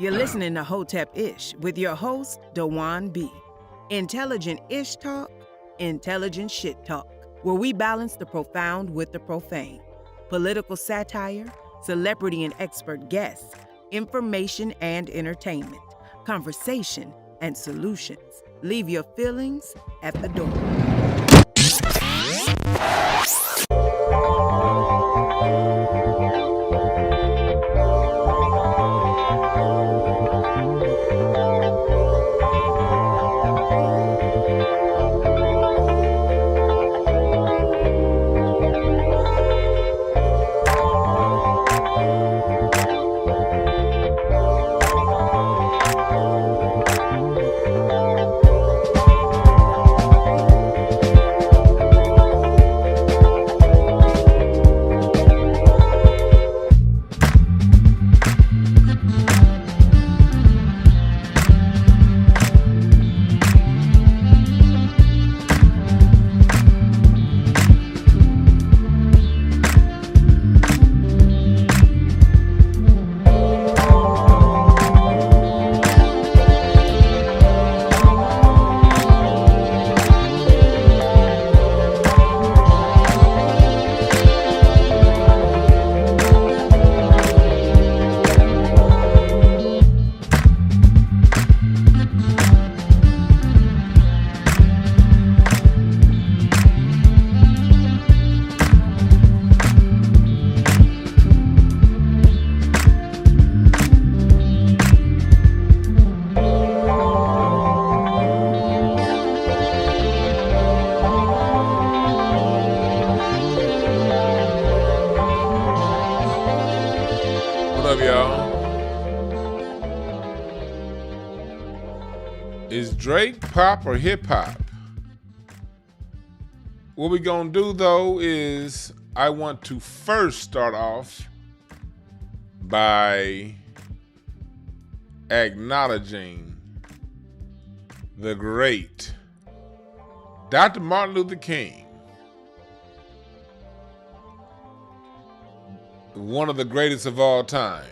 You're listening to Hotep Ish with your host, Dewan B. Intelligent Ish Talk, intelligent shit talk, where we balance the profound with the profane. Political satire, celebrity and expert guests, information and entertainment, conversation and solutions. Leave your feelings at the door. Drake pop or hip hop? What we gonna do though is I want to first start off by acknowledging the great Dr. Martin Luther King, one of the greatest of all time.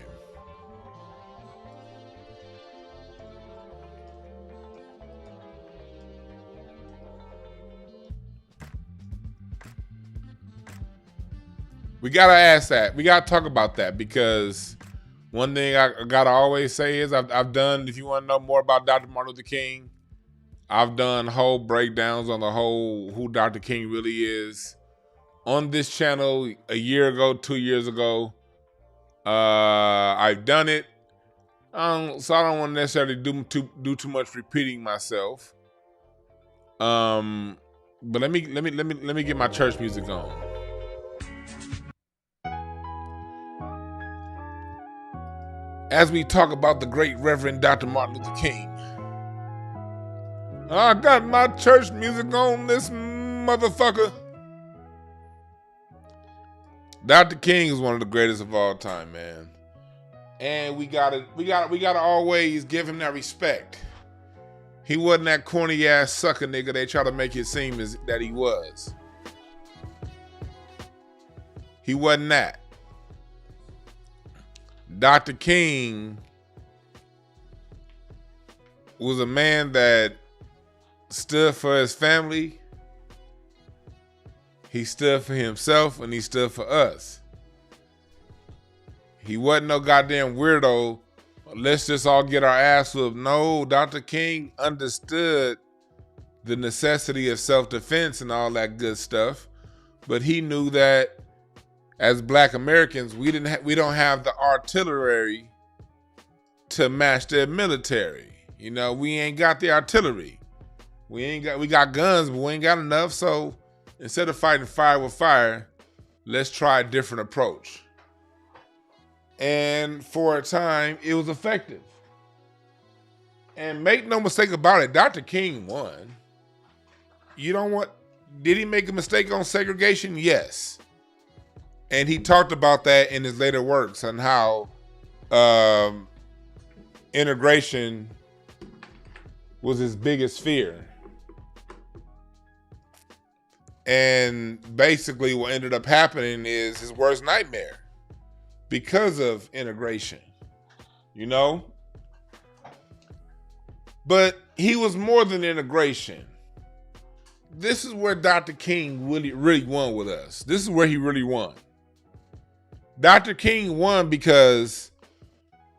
We gotta ask that. We gotta talk about that, because one thing I gotta always say is I've done, if you want to know more about Dr. Martin Luther King, I've done whole breakdowns on the whole who Dr. King really is on this channel a year ago, 2 years ago. I've done it, so I don't want to necessarily do too much repeating myself. But let me get my church music on. As we talk about the great Reverend Dr. Martin Luther King. I got my church music on, this motherfucker. Dr. King is one of the greatest of all time, man. And we gotta always give him that respect. He wasn't that corny ass sucker nigga they try to make it seem as that he was. He wasn't that. Dr. King was a man that stood for his family. He stood for himself, and he stood for us. He wasn't no goddamn weirdo. Let's just all get our ass whooped. No, Dr. King understood the necessity of self-defense and all that good stuff, but he knew that as Black Americans, we don't have the artillery to match their military. You know, we ain't got the artillery. We got guns, but we ain't got enough. So instead of fighting fire with fire, let's try a different approach. And for a time, it was effective. And make no mistake about it, Dr. King won. Did he make a mistake on segregation? Yes. And he talked about that in his later works on how integration was his biggest fear. And basically what ended up happening is his worst nightmare because of integration. You know, But he was more than integration. This is where Dr. King really won with us. This is where he really won. Dr. King won because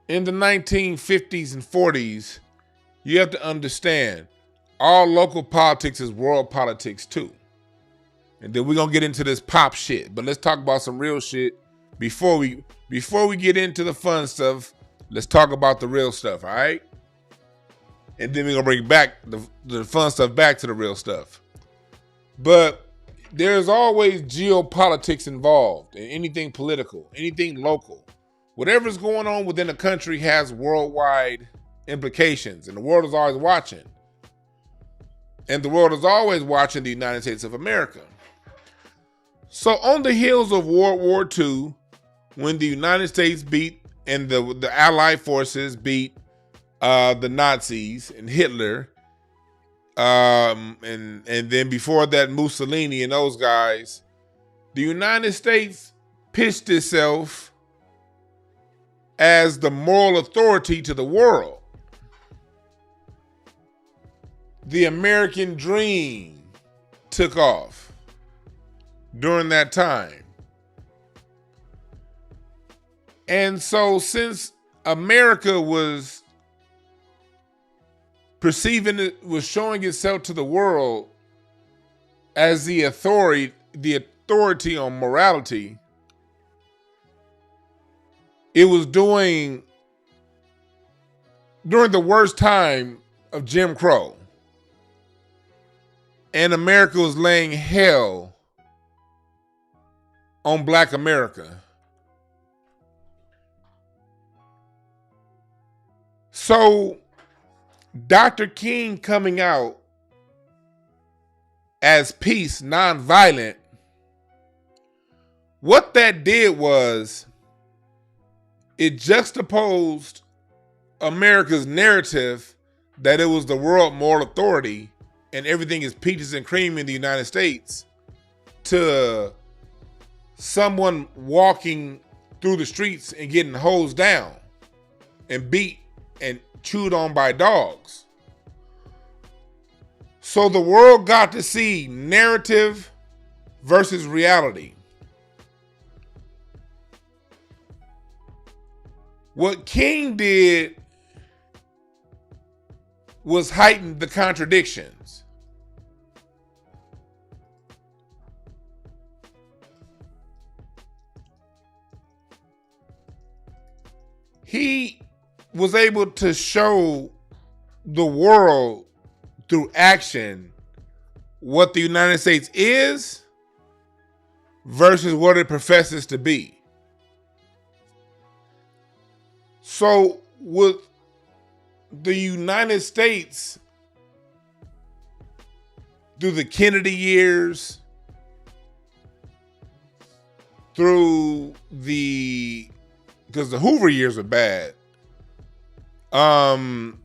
in the 1950s and 40s, you have to understand, all local politics is world politics too. And then we're gonna get into this pop shit. But let's talk about some real shit before we get into the fun stuff. Let's talk about the real stuff, all right? And then we're gonna bring back the fun stuff back to the real stuff. But there's always geopolitics involved in anything political, anything local. Whatever's going on within a country has worldwide implications, and the world is always watching. And the world is always watching the United States of America. So on the heels of World War II, when the United States beat and the Allied forces beat the Nazis and Hitler, and then before that Mussolini and those guys, the United States pitched itself as the moral authority to the world. The American dream took off during that time. And so since America was showing itself to the world as the authority on morality, it was during the worst time of Jim Crow. And America was laying hell on Black America. So Dr. King coming out as peace, nonviolent, what that did was it juxtaposed America's narrative that it was the world moral authority and everything is peaches and cream in the United States to someone walking through the streets and getting hosed down and beat and chewed on by dogs. So the world got to see narrative versus reality. What King did was heighten the contradictions. He was able to show the world through action what the United States is versus what it professes to be. So with the United States, through the Kennedy years, because the Hoover years were bad. The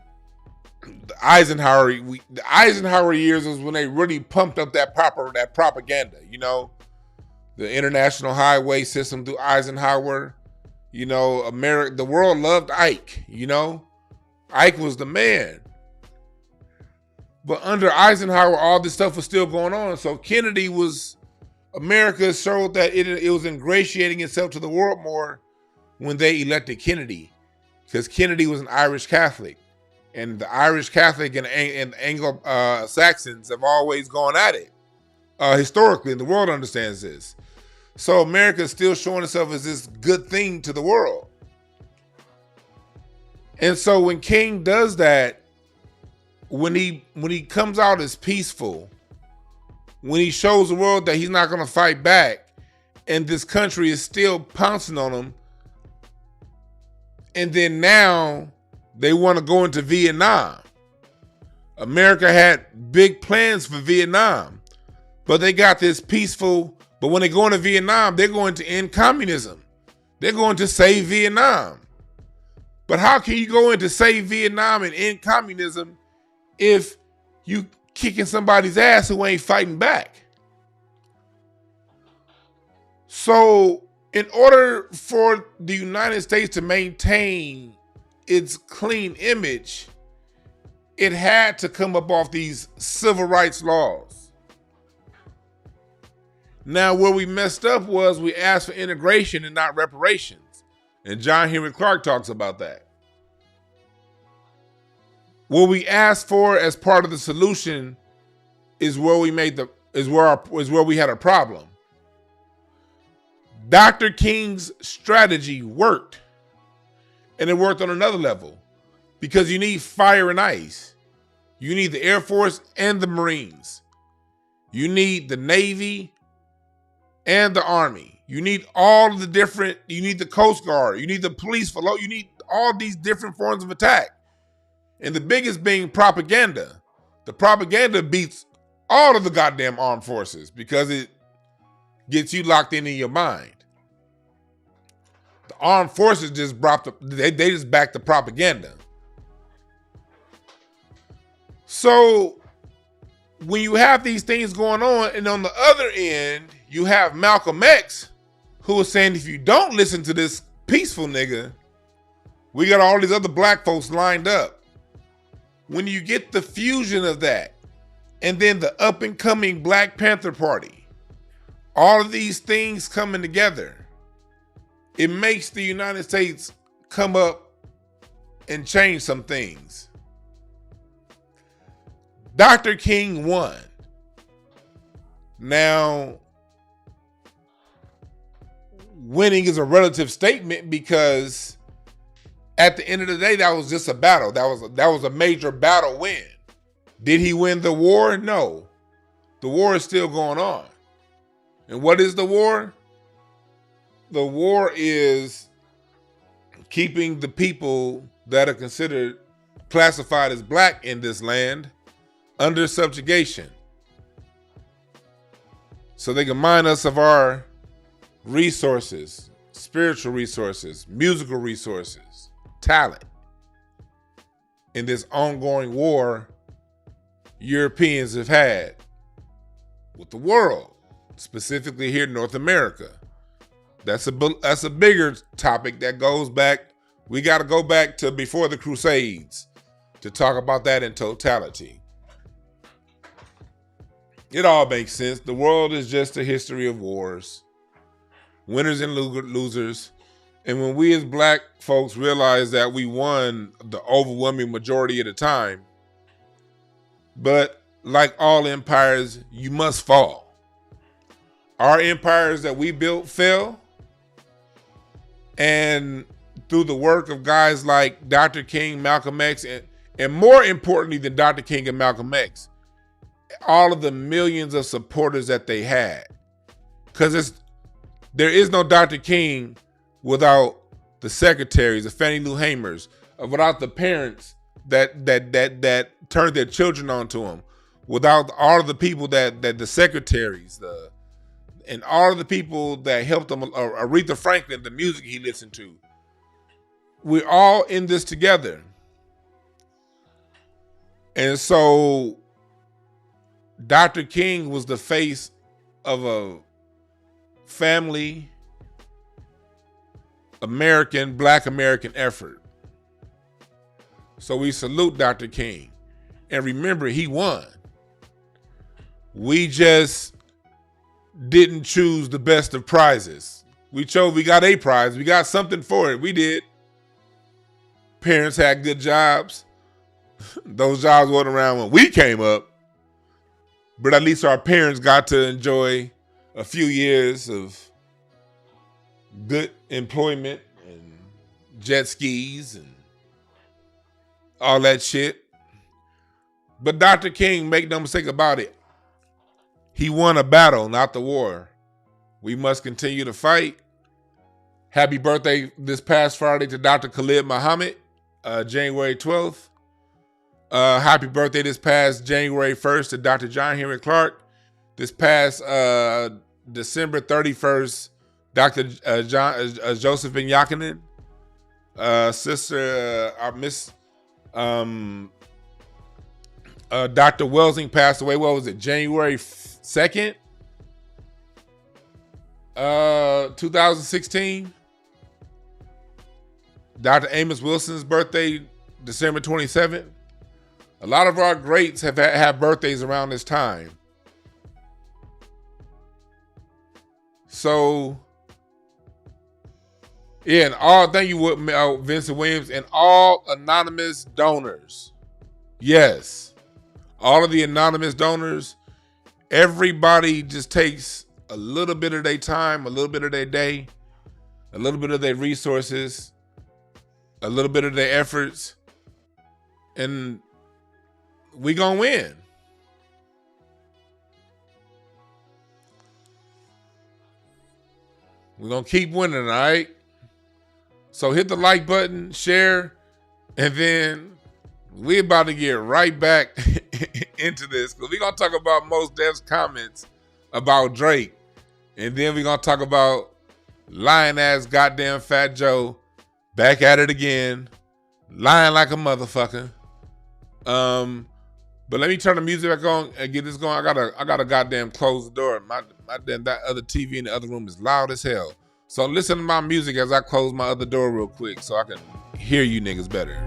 Eisenhower years was when they really pumped up that propaganda, you know, the international highway system through Eisenhower, you know, the world loved Ike, you know, Ike was the man. But under Eisenhower, all this stuff was still going on. So America showed that it was ingratiating itself to the world more when they elected Kennedy, because Kennedy was an Irish Catholic, and the Irish Catholic and Anglo-Saxons have always gone at it historically, and the world understands this. So America is still showing itself as this good thing to the world. And so when King does that, when he comes out as peaceful, when he shows the world that he's not going to fight back, and this country is still pouncing on him, and then now they want to go into Vietnam. America had big plans for Vietnam, but they got this peaceful. But when they go into Vietnam, they're going to end communism. They're going to save Vietnam. But how can you go in to save Vietnam and end communism if you kicking somebody's ass who ain't fighting back? So in order for the United States to maintain its clean image, it had to come up off these civil rights laws. Now, where we messed up was we asked for integration and not reparations. And John Henry Clark talks about that. What we asked for as part of the solution is where we made the is where we had a problem. Dr. King's strategy worked. And it worked on another level. Because you need fire and ice. You need the Air Force and the Marines. You need the Navy and the Army. You need all the different, you need the Coast Guard. You need the police, you need all these different forms of attack. And the biggest being propaganda. The propaganda beats all of the goddamn armed forces because it gets you locked in your mind. The armed forces just they just back the propaganda. So when you have these things going on, and on the other end, you have Malcolm X, who was saying, if you don't listen to this peaceful nigga, we got all these other black folks lined up. When you get the fusion of that, and then the up and coming Black Panther Party, all of these things coming together, it makes the United States come up and change some things. Dr. King won. Now, winning is a relative statement because at the end of the day, that was just a battle. That was a major battle win. Did he win the war? No. The war is still going on. And what is the war? The war is keeping the people that are considered classified as black in this land under subjugation, so they can mine us of our resources, spiritual resources, musical resources, talent. In this ongoing war Europeans have had with the world, specifically here in North America. That's a bigger topic that goes back. We got to go back to before the Crusades to talk about that in totality. It all makes sense. The world is just a history of wars, winners and losers. And when we as black folks realize that we won the overwhelming majority of the time, but like all empires, you must fall. Our empires that we built fell. And through the work of guys like Dr. King, Malcolm X, and more importantly than Dr. King and Malcolm X, all of the millions of supporters that they had. Because there is no Dr. King without the secretaries, the Fannie Lou Hamers, without the parents that turned their children onto him, without all of the people that the secretaries, and all of the people that helped him, Aretha Franklin, the music he listened to. We're all in this together. And so Dr. King was the face of a family Black American effort. So we salute Dr. King. And remember, he won. We just didn't choose the best of prizes. We got a prize. We got something for it. We did. Parents had good jobs. Those jobs weren't around when we came up. But at least our parents got to enjoy a few years of good employment and jet skis and all that shit. But Dr. King, make no mistake about it, he won a battle, not the war. We must continue to fight. Happy birthday this past Friday to Dr. Khalid Muhammad, January 12th. Happy birthday this past January 1st to Dr. John Henry Clark. This past December 31st, Dr. Josephine Yakinen. Sister, Miss Dr. Welsing passed away. What was it? January 2nd, 2016. Dr. Amos Wilson's birthday, December 27th. A lot of our greats have birthdays around this time. So, yeah, and all, thank you, Vincent Williams, and all anonymous donors. Yes, all of the anonymous donors, everybody just takes a little bit of their time, a little bit of their day, a little bit of their resources, a little bit of their efforts, and we gonna win. We're gonna keep winning, all right? So hit the like button, share, and then we about to get right back into this. Because we're gonna talk about Mos Def's comments about Drake. And then we're gonna talk about lying ass goddamn Fat Joe back at it again, lying like a motherfucker. But let me turn the music back on and get this going. I gotta goddamn close the door. That other TV in the other room is loud as hell. So listen to my music as I close my other door real quick so I can hear you niggas better.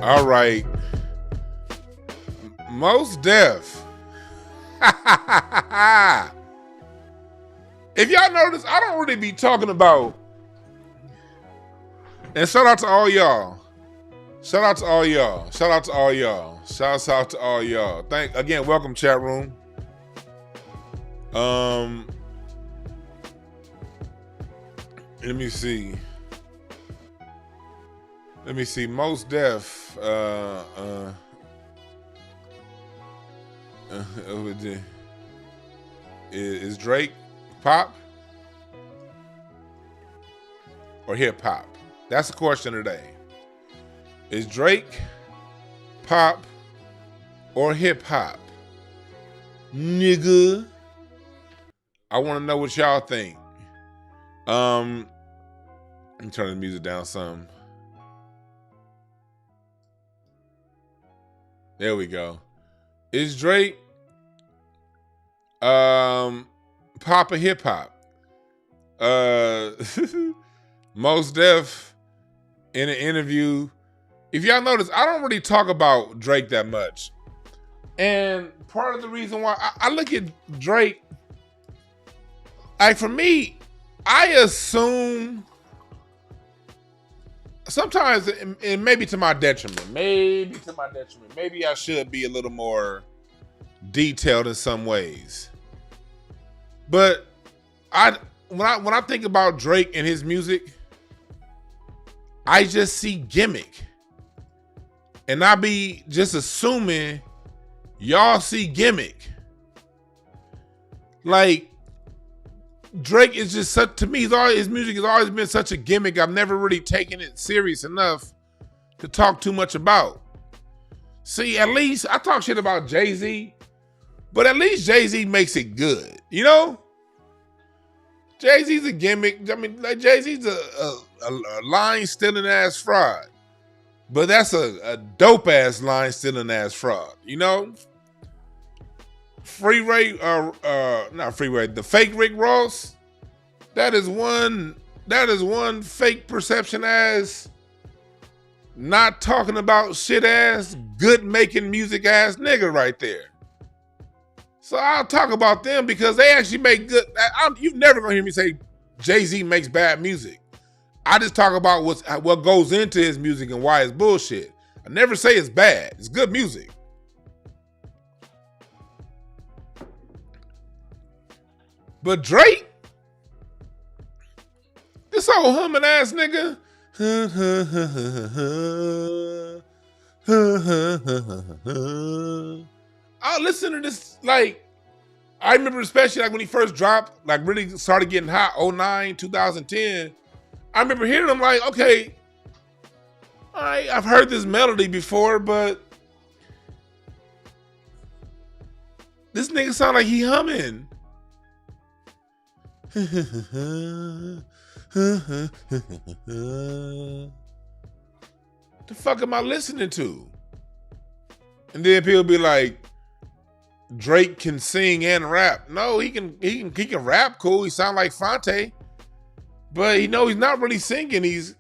All right. Mos Def. If y'all notice, I don't really be talking about, and shout out to all y'all. Shout out to all y'all. Shout out to all y'all. Shouts out to all y'all. Again, welcome chat room. Let me see. Mos Def. Is Drake pop or hip hop? That's the question today. Is Drake pop or hip hop? Nigga. I want to know what y'all think. Let me turn the music down some. There we go. Is Drake pop or hip hop? Mos Def in an interview. If y'all notice, I don't really talk about Drake that much. And part of the reason why I look at Drake, like for me, I assume sometimes, and maybe to my detriment, maybe I should be a little more detailed in some ways. But when I think about Drake and his music, I just see gimmick. And I be just assuming y'all see gimmick. Like, Drake is just such, to me, his music has always been such a gimmick. I've never really taken it serious enough to talk too much about. See, at least I talk shit about Jay-Z, but at least Jay-Z makes it good, you know? Jay-Z's a gimmick. I mean, like Jay-Z's a line-stealing ass fraud, but that's a dope-ass line-stealing ass fraud, you know? The fake Rick Ross, that is one fake perception ass, not talking about shit ass, good making music ass nigga right there. So I'll talk about them because they actually make good. You've never gonna hear me say Jay-Z makes bad music. I just talk about what goes into his music and why it's bullshit. I never say it's bad. It's good music. But Drake, this this old humming ass nigga. I listen to this, like, I remember especially like when he first dropped, like really started getting hot, 09, 2010. I remember hearing him like, okay, all right, I've heard this melody before, but this nigga sound like he humming. The fuck am I listening to? And then people be like, Drake can sing and rap. No, he can rap cool. He sound like Fonte, but he's not really singing. It's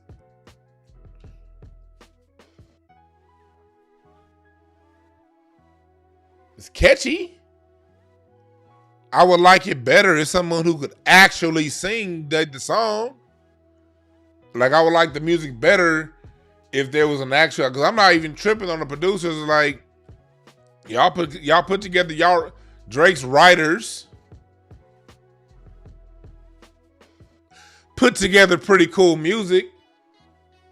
catchy. I would like it better if someone who could actually sing the song. Like, I would like the music better if there was an actual, because I'm not even tripping on the producers. Like, y'all put together Drake's writers put together pretty cool music.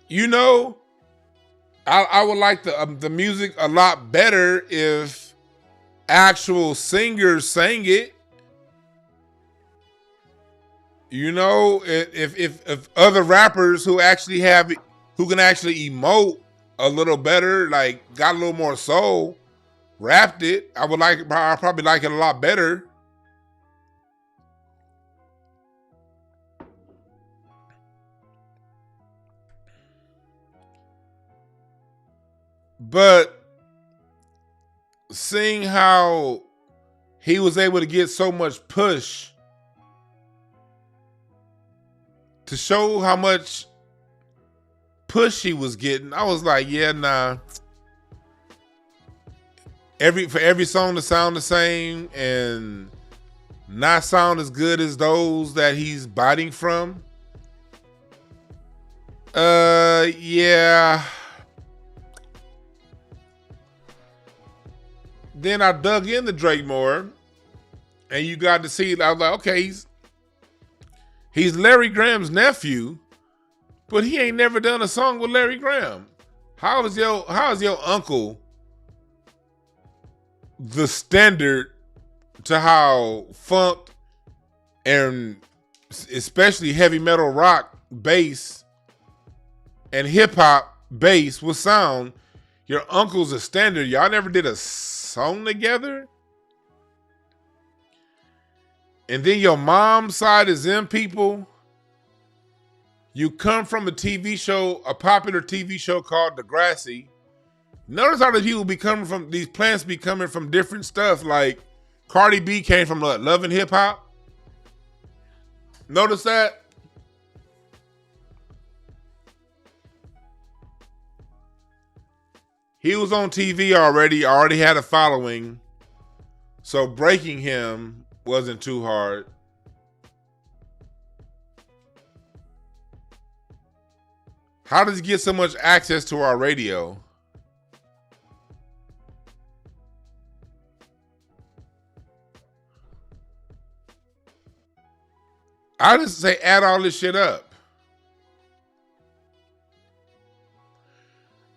I would like the music a lot better if actual singers sang it. If other rappers who can actually emote a little better, like got a little more soul, rapped it, I'd probably like it a lot better. But seeing how he was able to get so much push to show how much push he was getting, I was like, yeah, nah. For every song to sound the same and not sound as good as those that he's biting from, yeah. Then I dug into Drake more, and you got to see, I was like, okay, he's Larry Graham's nephew, but he ain't never done a song with Larry Graham. How is your uncle the standard to how funk and especially heavy metal rock bass and hip hop bass will sound? Your uncle's a standard. Y'all never did a song together? And then your mom's side is them people. You come from a TV show, a popular TV show called Degrassi. Notice how the people be coming from, these plants be coming from different stuff. Like Cardi B came from Love and Hip Hop. Notice that? He was on TV already had a following. So breaking him wasn't too hard. How does he get so much access to our radio? I just say add all this shit up.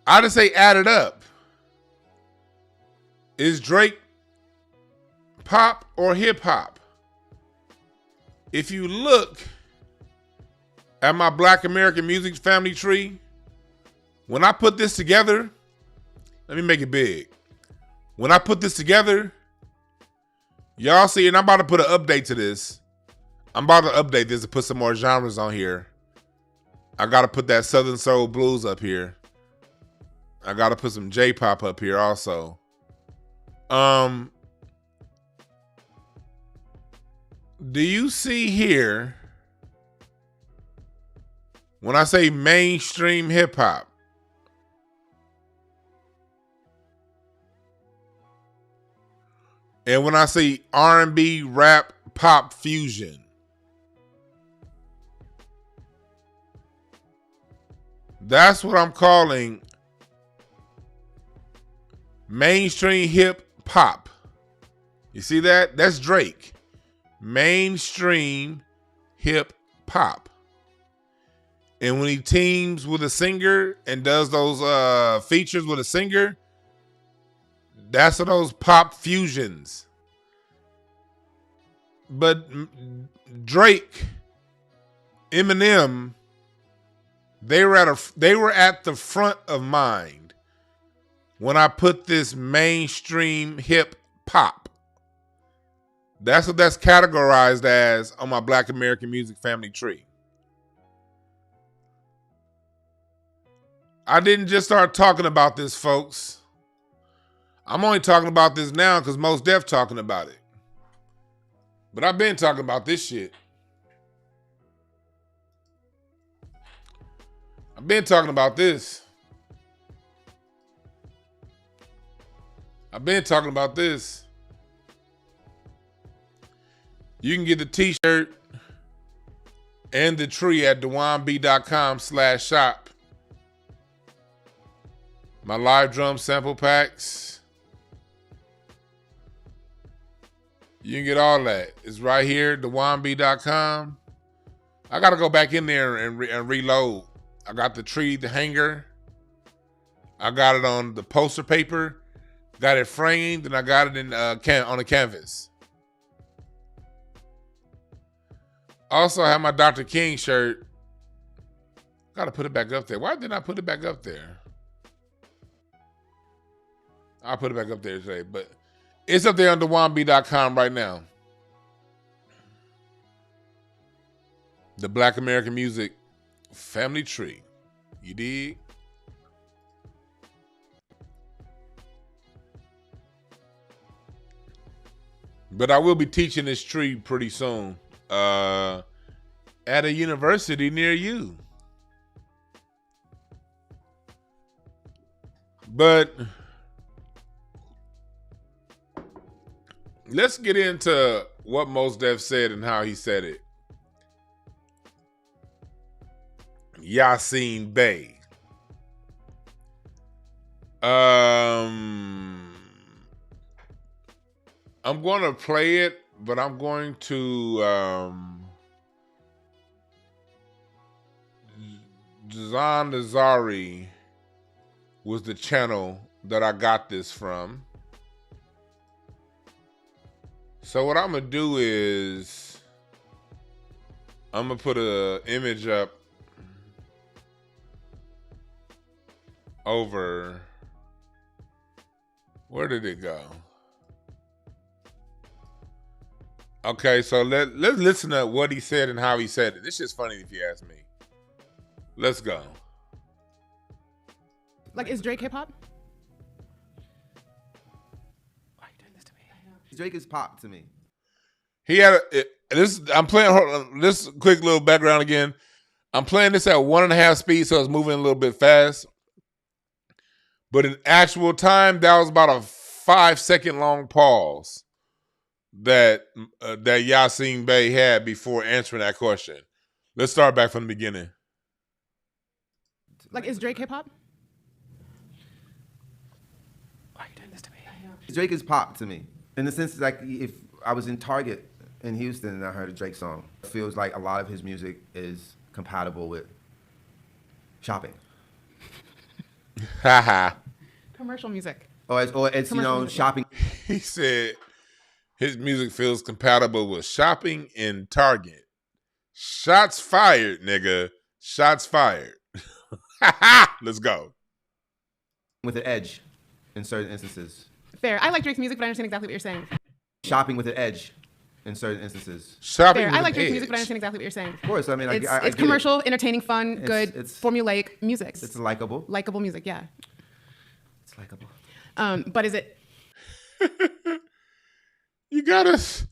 I just say add it up. Is Drake pop or hip hop? If you look at my Black American music family tree, when I put this together, let me make it big. When I put this together, y'all see, and I'm about to put an update to this. I'm about to update this to put some more genres on here. I got to put that Southern Soul Blues up here. I got to put some J-pop up here also. Do you see here, when I say mainstream hip hop, and when I say R&B, rap, pop fusion, that's what I'm calling mainstream hip hop. You see that? That's Drake. Mainstream hip hop. And when he teams with a singer and does those features with a singer, that's what those pop fusions. But Drake, Eminem, they were at the front of mind when I put this mainstream hip hop. That's what that's categorized as on my Black American Music Family Tree. I didn't just start talking about this, folks. I'm only talking about this now because Mos Def talking about it. But I've been talking about this shit. I've been talking about this. I've been talking about this. You can get the t-shirt and the tree at DewanB.com/shop. My live drum sample packs. You can get all that. It's right here, DewanB.com. I got to go back in there and reload. I got the tree, the hanger. I got it on the poster paper. Got it framed, and I got it in on a canvas. Also, I have my Dr. King shirt. Got to put it back up there. Why didn't I put it back up there? I'll put it back up there today, but it's up there on DewanB.com right now. The Black American Music Family Tree. You dig? But I will be teaching this tree pretty soon at a university near you. But let's get into what Mos Def said and how he said it. Yasin Bey. I'm going to play it, but I'm going to Zan Nazari was the channel that I got this from. So what I'm going to do is I'm going to put an image up over, where did it go? Okay, so let's listen to what he said and how he said it. This shit's funny if you ask me. Let's go. Like, is Drake hip hop? Why are you doing this to me? Drake is pop to me. He had I'm playing this quick little background again. I'm playing this at 1.5 speed, so it's moving a little bit fast. But in actual time, that was about a 5-second long pause that Yasin Bey had before answering that question. Let's start back from the beginning. Like, is Drake hip hop? Why are you doing this to me? Drake is pop to me. In the sense, like, if I was in Target in Houston and I heard a Drake song, it feels like a lot of his music is compatible with shopping. Haha. Commercial music. Or it's you know, shopping. He said his music feels compatible with shopping in Target. Shots fired, nigga. Shots fired. Let's go. With an edge in certain instances. Fair. I like Drake's music, but I understand exactly what you're saying. Shopping with an edge in certain instances. Shopping Fair. with I like an Drake's edge. music, but I understand exactly what you're saying. Of course, I mean, I It's get commercial, it. entertaining, fun, good, formulaic music. It's likable. Likable music, yeah. It's likable. But is it? You gotta see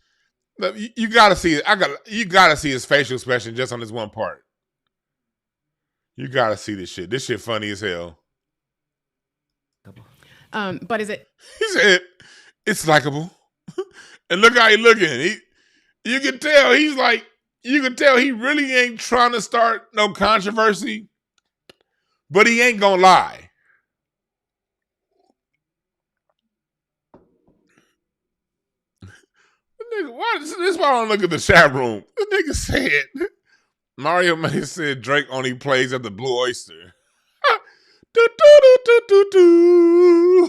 it. You gotta see his facial expression just on this one part. You gotta see this shit. This shit funny as hell. But is it? He said it's likable, and look how he looking. You can tell he's like. You can tell he really ain't trying to start no controversy, but he ain't gonna lie. Nigga, why? This is why I don't look at the chat room. The nigga said Mario May said Drake only plays at the Blue Oyster. Do, do, do, do, do, do.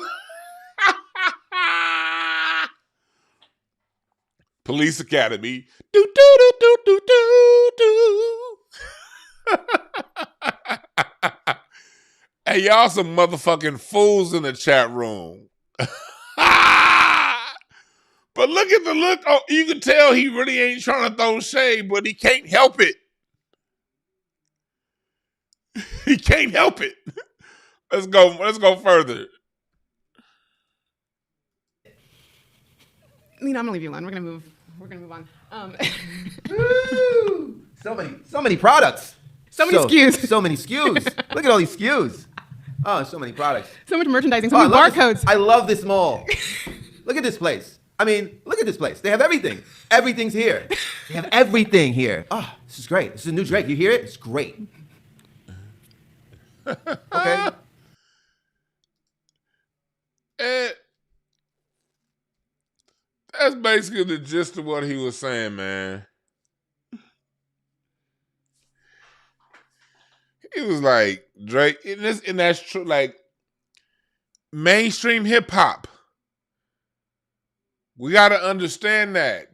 Police Academy. Do, do, do, do, do, do, do. Hey, y'all some motherfucking fools in the chat room. But look at the look. Oh, you can tell he really ain't trying to throw shade, but he can't help it. He can't help it. Let's go further. I'm gonna leave you alone. We're gonna move on. Woo! So many products. So many SKUs. So many SKUs. Look at all these SKUs. Oh, so many products. So much merchandising, so many barcodes. I love this mall. Look at this place. I mean, look at this place. They have everything. Everything's here. They have everything here. Oh, this is great. This is a new Drake. You hear it? It's great. Okay. That's basically the gist of what he was saying, man. He was like, Drake, and that's true, like, mainstream hip hop. We got to understand that.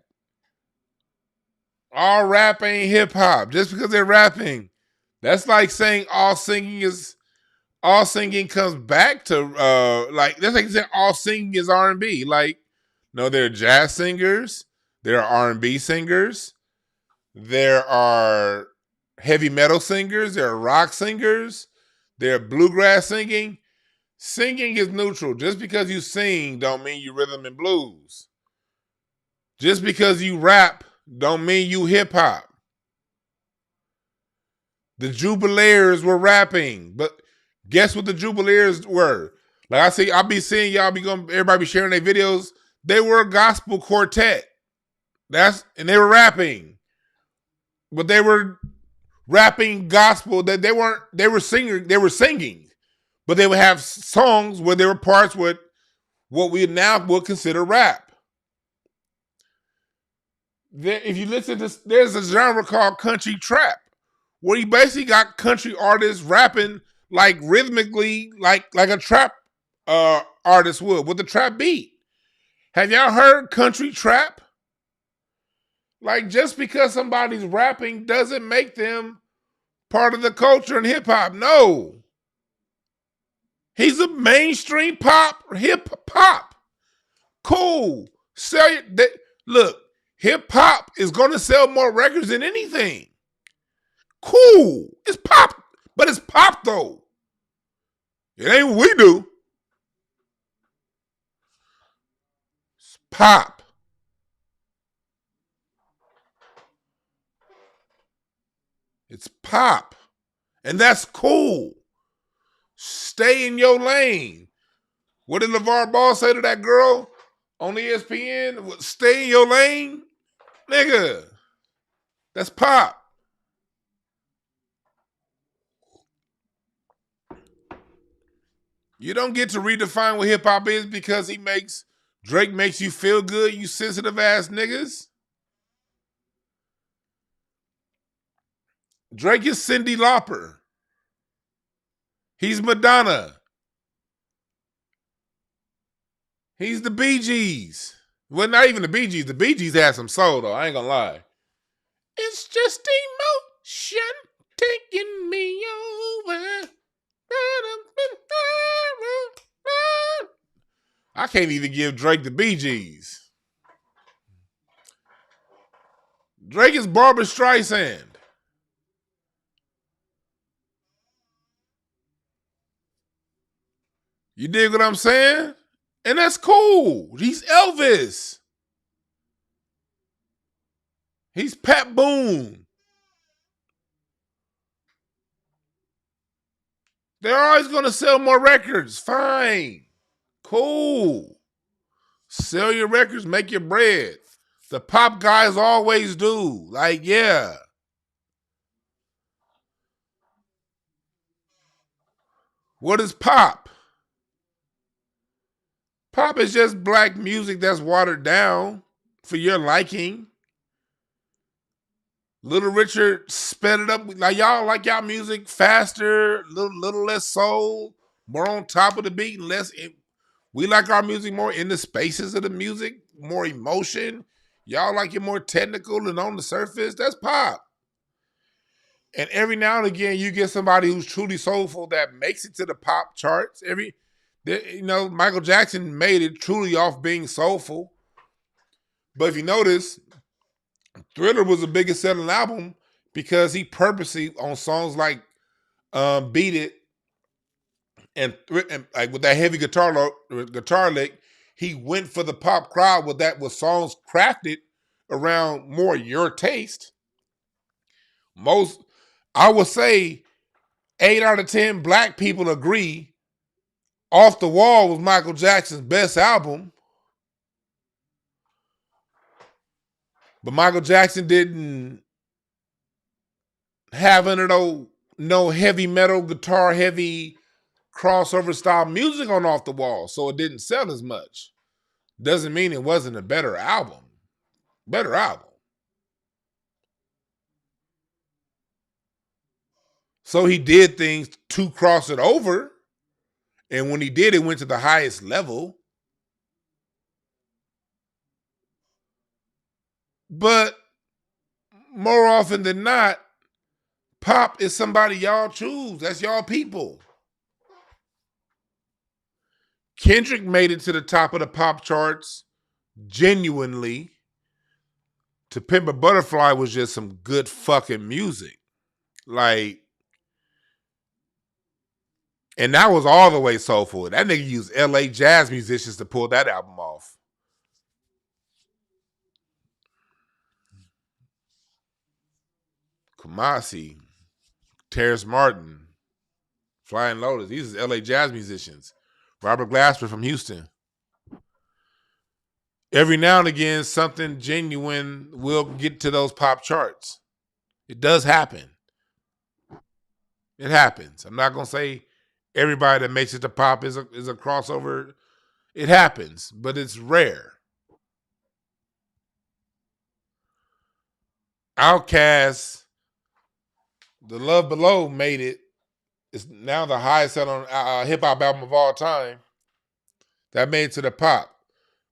All rap ain't hip hop. Just because they're rapping. That's like saying all singing comes back to, that's like saying all singing is R&B. Like, no, there are jazz singers. There are R&B singers. There are heavy metal singers. There are rock singers. There are bluegrass singing. Singing is neutral. Just because you sing don't mean you rhythm and blues. Just because you rap don't mean you hip hop. The Jubileers were rapping, but guess what the Jubileers were? Like I say, I'll be seeing everybody be sharing their videos. They were a gospel quartet. And they were rapping. But they were rapping gospel that they were singing. But they would have songs where there were parts with what we now would consider rap. If you listen to this, there's a genre called country trap, where you basically got country artists rapping like rhythmically, like a trap artist would with the trap beat. Have y'all heard country trap? Like, just because somebody's rapping doesn't make them part of the culture in hip hop. No. He's a mainstream hip hop. Cool. Look, hip hop is going to sell more records than anything. Cool. It's pop, but it's pop though. It ain't what we do. It's pop. It's pop. And that's cool. Stay in your lane. What did LeVar Ball say to that girl on ESPN? Stay in your lane? Nigga. That's pop. You don't get to redefine what hip hop is because Drake makes you feel good, you sensitive ass niggas. Drake is Cyndi Lauper. He's Madonna. He's the Bee Gees. Well, not even the Bee Gees. The Bee Gees had some soul, though. I ain't gonna lie. It's just emotion taking me over. I can't even give Drake the Bee Gees. Drake is Barbra Streisand. You dig what I'm saying? And that's cool. He's Elvis. He's Pat Boone. They're always going to sell more records. Fine. Cool. Sell your records, make your bread. The pop guys always do. Like, yeah. What is pop? Pop is just black music that's watered down for your liking. Little Richard sped it up. Like y'all music faster, little less soul, more on top of the beat, and less. We like our music more in the spaces of the music, more emotion. Y'all like it more technical and on the surface. That's pop. And every now and again, you get somebody who's truly soulful that makes it to the pop charts. Michael Jackson made it truly off being soulful. But if you notice, Thriller was the biggest selling album because he purposely on songs like "Beat It" and like with that heavy guitar lick, he went for the pop crowd with songs crafted around more your taste. I would say 8 out of 10 black people agree Off the Wall was Michael Jackson's best album. But Michael Jackson didn't have no heavy metal, guitar heavy, crossover style music on Off the Wall, so it didn't sell as much. Doesn't mean it wasn't a better album. Better album. So he did things to cross it over. And when he did, it went to the highest level. But more often than not, pop is somebody y'all choose. That's y'all people. Kendrick made it to the top of the pop charts genuinely. To Pimp a Butterfly was just some good fucking music. Like, and that was all the way soulful. That nigga used LA jazz musicians to pull that album off. Kamasi, Terrace Martin, Flying Lotus. These are LA jazz musicians. Robert Glasper from Houston. Every now and again, something genuine will get to those pop charts. It does happen. It happens. I'm not going to say everybody that makes it to pop is a crossover. It happens, but it's rare. Outkast, The Love Below made it. It's now the highest selling hip-hop album of all time. That made it to the pop.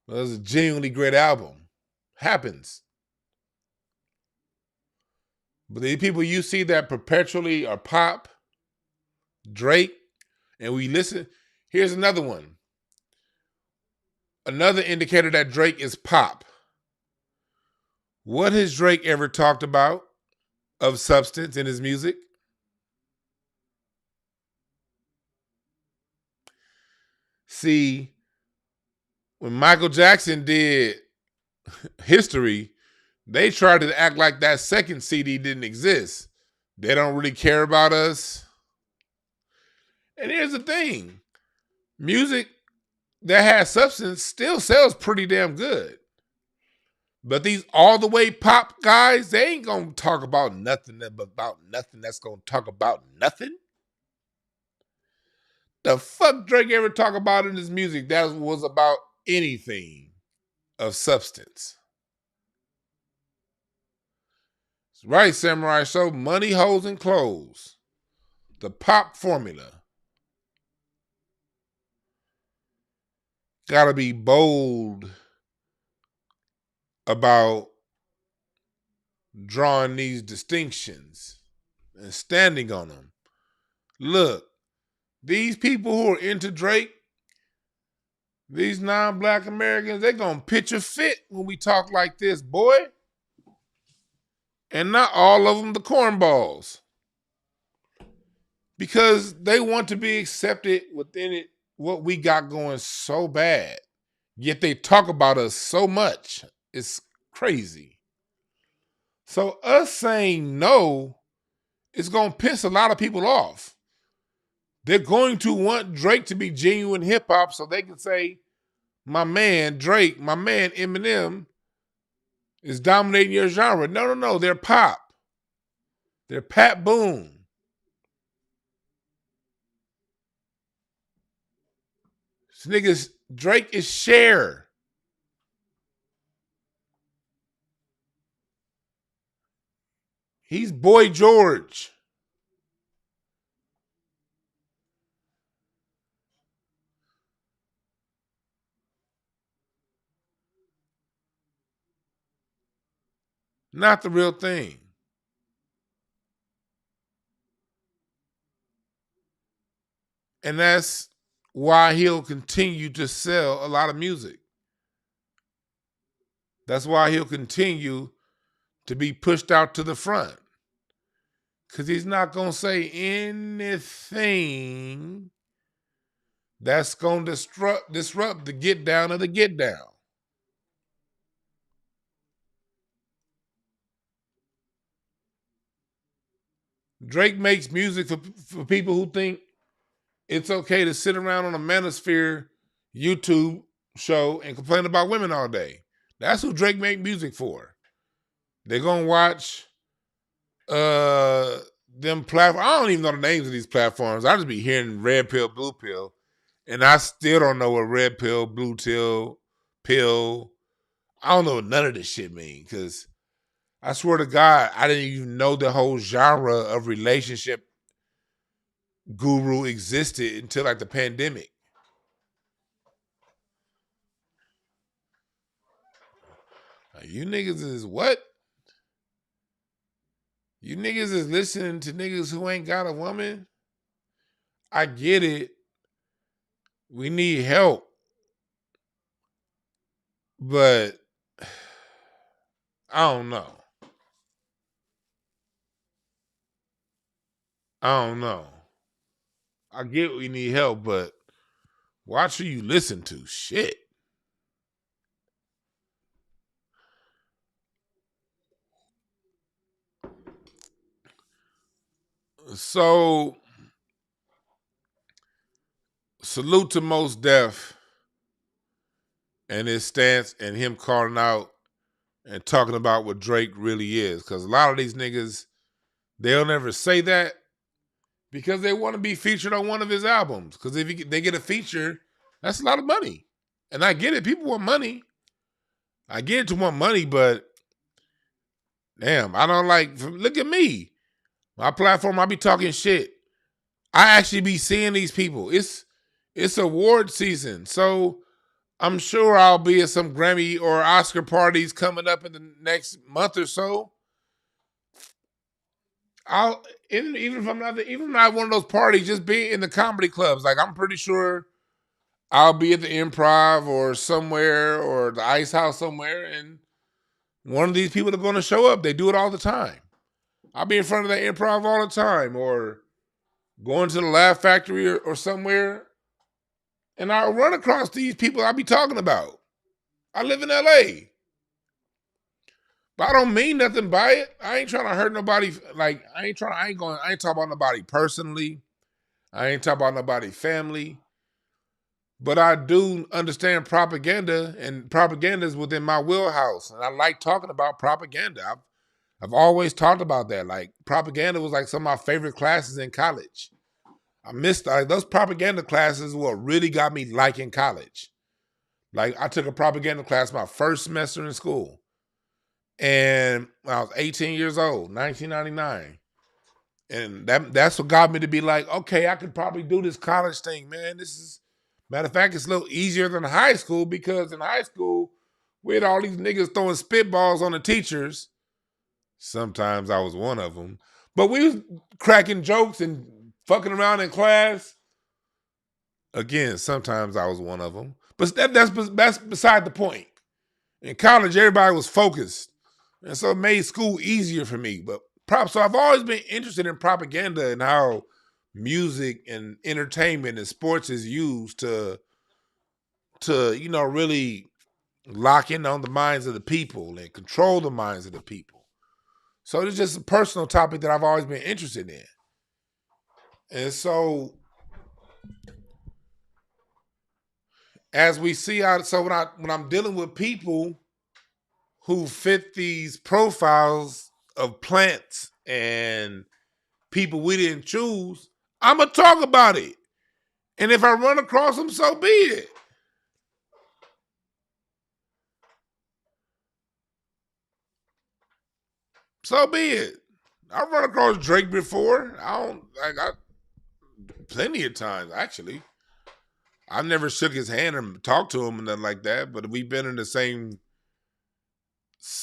It was a genuinely great album. Happens. But the people you see that perpetually are pop, Drake, and we listen. Here's another one. Another indicator that Drake is pop. What has Drake ever talked about of substance in his music? See, when Michael Jackson did History, they tried to act like that second CD didn't exist. They don't really care about us. And here's the thing. Music that has substance still sells pretty damn good. But these all the way pop guys, they ain't going to talk about nothing that's going to talk about nothing. The fuck Drake ever talk about in his music that was about anything of substance? That's right, Samurai Show. Money, hoes, and clothes. The pop formula. Gotta be bold about drawing these distinctions and standing on them. Look, these people who are into Drake, these non-black Americans, they're going to pitch a fit when we talk like this, boy. And not all of them the cornballs. Because they want to be accepted within it, what we got going so bad. Yet they talk about us so much. It's crazy. So us saying no is going to piss a lot of people off. They're going to want Drake to be genuine hip hop so they can say, my man Drake, my man Eminem is dominating your genre. No. They're pop. They're Pat Boone. This nigga's Drake is Cher. He's Boy George. Not the real thing. And that's why he'll continue to sell a lot of music. That's why he'll continue to be pushed out to the front. Because he's not going to say anything that's going to disrupt the get down of the get down. Drake makes music for people who think it's okay to sit around on a Manosphere YouTube show and complain about women all day. That's who Drake make music for. They're going to watch them platforms. I don't even know the names of these platforms. I just be hearing red pill, blue pill, and I still don't know what red pill, blue pill. I don't know what none of this shit mean, because I swear to God, I didn't even know the whole genre of relationship guru existed until like the pandemic. Like, you niggas is what? You niggas is listening to niggas who ain't got a woman? I get it. We need help. But I don't know. I get we need help, but watch who you listen to. Shit. So, salute to Mos Def and his stance and him calling out and talking about what Drake really is. Because a lot of these niggas, they'll never say that because they want to be featured on one of his albums. Because if they get a feature, that's a lot of money. And I get it. People want money. I get it to want money, but damn, I don't like, look at me. My platform, I be talking shit. I actually be seeing these people. It's award season. So I'm sure I'll be at some Grammy or Oscar parties coming up in the next month or so. Even if I'm not one of those parties, just be in the comedy clubs. Like, I'm pretty sure I'll be at the Improv or somewhere, or the Ice House somewhere, and one of these people are going to show up. They do it all the time. I'll be in front of the Improv all the time, or going to the Laugh Factory or somewhere, and I'll run across these people I'll be talking about. I live in LA. But I don't mean nothing by it. I ain't trying to hurt nobody. Like, I ain't talking about nobody personally. I ain't talking about nobody family. But I do understand propaganda, and propaganda is within my wheelhouse. And I like talking about propaganda. I've always talked about that. Like, propaganda was like some of my favorite classes in college. I missed those propaganda classes. What really got me liking college. Like, I took a propaganda class my first semester in school. And when I was 18 years old, 1999. And that's what got me to be like, okay, I could probably do this college thing, man. Matter of fact, it's a little easier than high school, because in high school, we had all these niggas throwing spitballs on the teachers. Sometimes I was one of them. But we was cracking jokes and fucking around in class. Again, sometimes I was one of them. But that's beside the point. In college, everybody was focused. And so it made school easier for me. So I've always been interested in propaganda and how music and entertainment and sports is used to really lock in on the minds of the people and control the minds of the people. So it's just a personal topic that I've always been interested in. And so as we see when I'm dealing with people who fit these profiles of plants and people we didn't choose, I'm going to talk about it. And if I run across them, so be it. So be it. I've run across Drake before. I plenty of times actually. I've never shook his hand and talked to him and nothing like that, but we've been in the same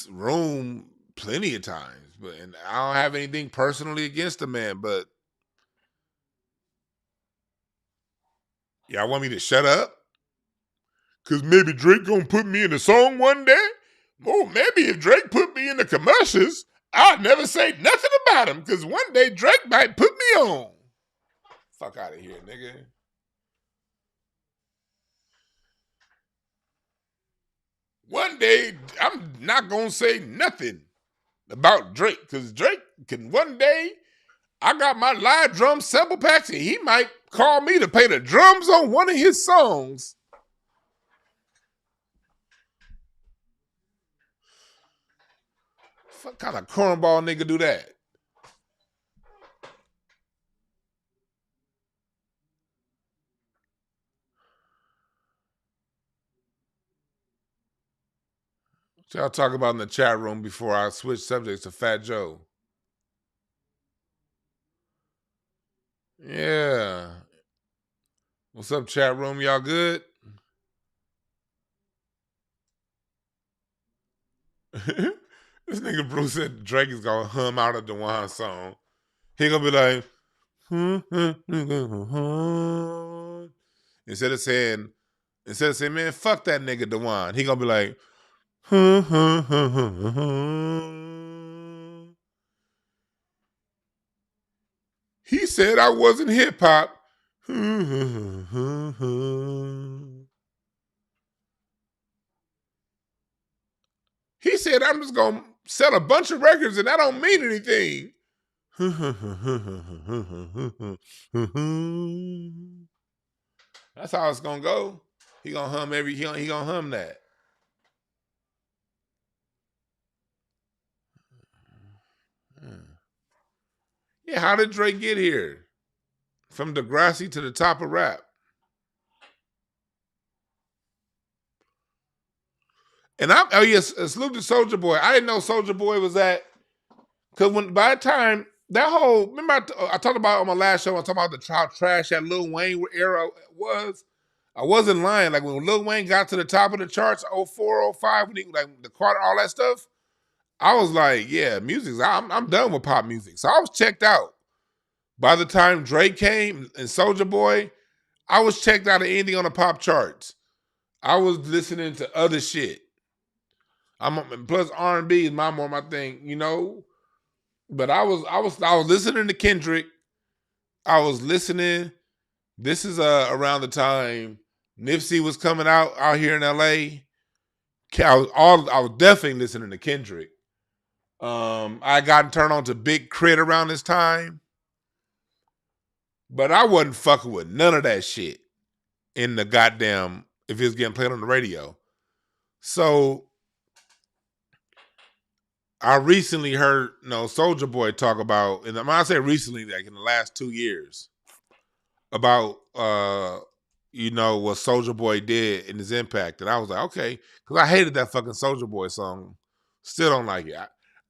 room plenty of times. And I don't have anything personally against the man, but y'all want me to shut up? Cause maybe Drake gonna put me in a song one day? Oh, maybe if Drake put me in the commercials, I'd never say nothing about him, cause one day Drake might put me on. Fuck out of here, nigga. One day, I'm not gonna say nothing about Drake, cause Drake can one day, I got my live drum sample packs and he might call me to play the drums on one of his songs. What kind of cornball nigga do that? What y'all talk about in the chat room before I switch subjects to Fat Joe? Yeah. What's up, chat room? Y'all good? This nigga Bruce said Drake is gonna hum out a DeWan song. He gonna be like, instead of saying, man, fuck that nigga DeWan. He gonna be like, he said I wasn't hip hop. He said I'm just gonna sell a bunch of records and that don't mean anything. That's how it's gonna go. He gonna hum he gonna hum that. Yeah, how did Drake get here? From Degrassi to the top of rap. And salute to Soulja Boy. I didn't know Soulja Boy was that, because by the time that whole, remember I talked about on my last show, I talked about how trash that Lil Wayne era was. I wasn't lying. Like when Lil Wayne got to the top of the charts, 04, 05, when he, like the Carter, all that stuff, I was like, yeah, I'm done with pop music. So I was checked out. By the time Drake came and Soulja Boy, I was checked out of anything on the pop charts. I was listening to other shit. Plus R&B is more my thing, you know. But I was listening to Kendrick. I was listening. This is around the time Nipsey was coming out here in LA. I was definitely listening to Kendrick. I got turned on to Big Crit around this time. But I wasn't fucking with none of that shit in the goddamn, if it was getting played on the radio. So I recently heard, Soulja Boy talk about, and when I say recently, like in the last 2 years, about, what Soulja Boy did and his impact. And I was like, okay, because I hated that fucking Soulja Boy song. Still don't like it.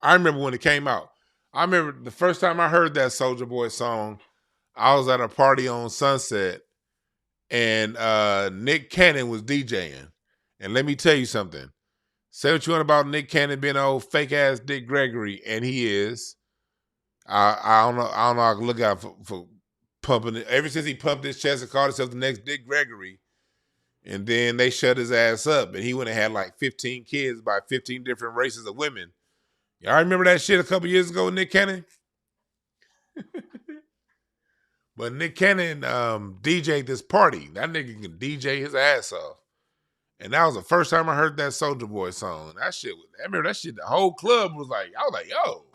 I remember when it came out. I remember the first time I heard that Soulja Boy song, I was at a party on Sunset, and Nick Cannon was DJing. And let me tell you something. Say what you want about Nick Cannon being an old fake ass Dick Gregory, and he is. I don't know. I can look out for pumping it. Ever since he pumped his chest and called himself the next Dick Gregory, and then they shut his ass up, and he went and had like 15 kids by 15 different races of women. Y'all remember that shit a couple years ago with Nick Cannon? But Nick Cannon DJ'd this party. That nigga can DJ his ass off. And that was the first time I heard that Soulja Boy song. I remember that shit, the whole club was like, I was like, yo.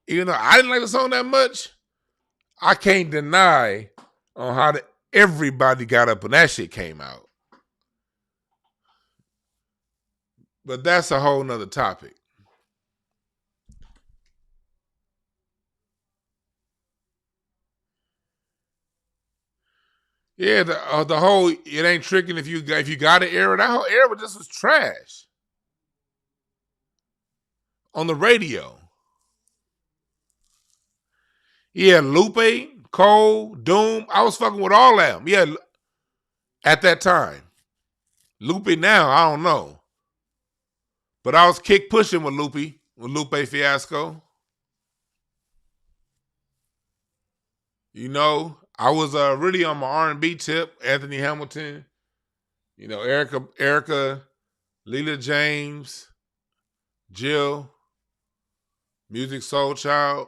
Even though I didn't like the song that much, I can't deny on how everybody got up when that shit came out. But that's a whole nother topic. Yeah, the whole it ain't tricking if you got an era. That whole era just was trash on the radio. Yeah, Lupe, Cole, Doom. I was fucking with all of them. Yeah, at that time. Lupe now, I don't know. But I was kick pushing with Lupe Fiasco. You know, I was really on my R&B tip. Anthony Hamilton, you know, Erica, Leela James, Jill, Music Soul Child.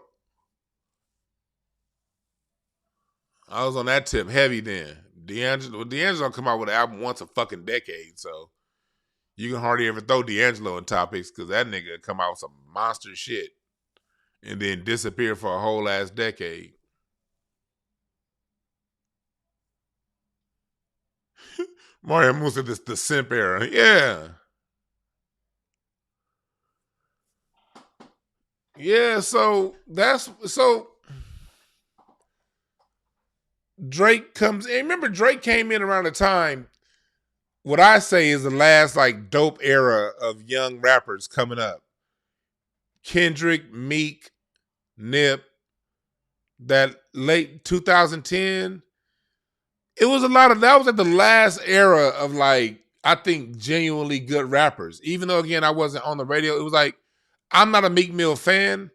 I was on that tip heavy then. D'Angelo come out with an album once a fucking decade, so you can hardly ever throw D'Angelo in topics because that nigga come out with some monster shit and then disappear for a whole ass decade. Mario Moon said this the simp era. Yeah. Yeah, so Drake comes in. Remember, Drake came in around the time, what I say is the last like dope era of young rappers coming up. Kendrick, Meek, Nip, that late 2010. It was that was at the last era of like, I think genuinely good rappers. Even though again, I wasn't on the radio, it was like, I'm not a Meek Mill fan.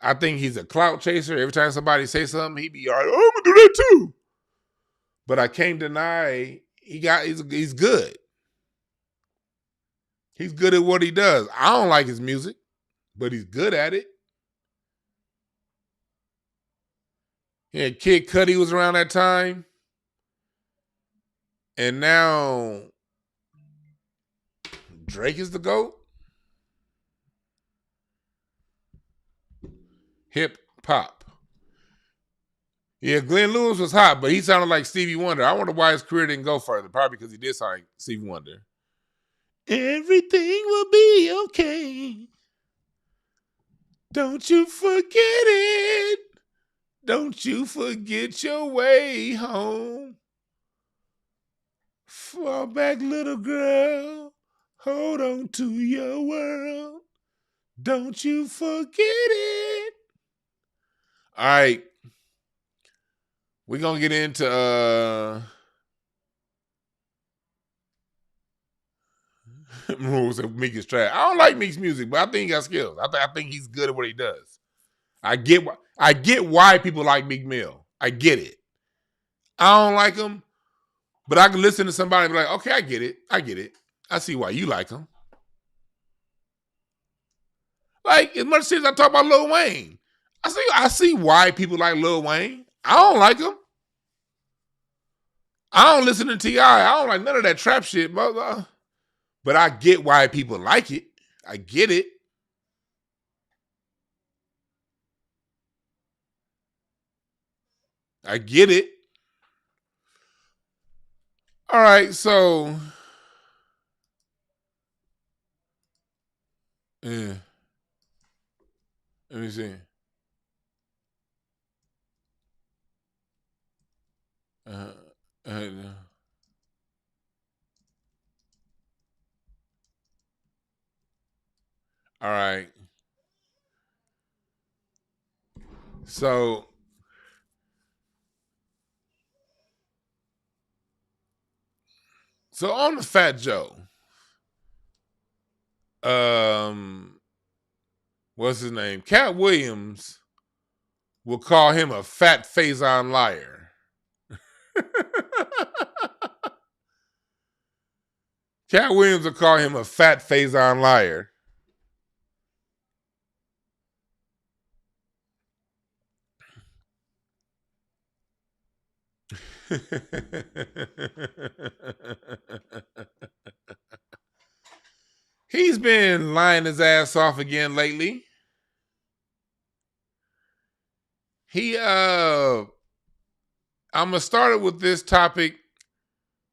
I think he's a clout chaser. Every time somebody say something, he be all right, oh, I'm gonna do that too. But I can't deny he's good. He's good at what he does. I don't like his music, but he's good at it. Yeah, Kid Cudi was around that time. And now Drake is the GOAT. Hip hop. Yeah, Glenn Lewis was hot, but he sounded like Stevie Wonder. I wonder why his career didn't go further. Probably because he did sound like Stevie Wonder. Everything will be okay. Don't you forget it. Don't you forget your way home. Fall back, little girl. Hold on to your world. Don't you forget it. All right. We're going to get into rules of Meek is trash. I don't like Meek's music, but I think he got skills. I think he's good at what he does. I get why people like Meek Mill. I get it. I don't like him, but I can listen to somebody and be like, okay, I get it. I see why you like him. Like, as much as I talk about Lil Wayne, I see why people like Lil Wayne. I don't like him. I don't listen to T.I. I don't like none of that trap shit, but I get why people like it. I get it. I get it. All right, so yeah. Let me see. All right. So on the Fat Joe, what's his name? Katt Williams will call him a fat Faison liar. Katt Williams will call him a fat Faison liar. He's been lying his ass off again lately. I'm gonna start it with this topic.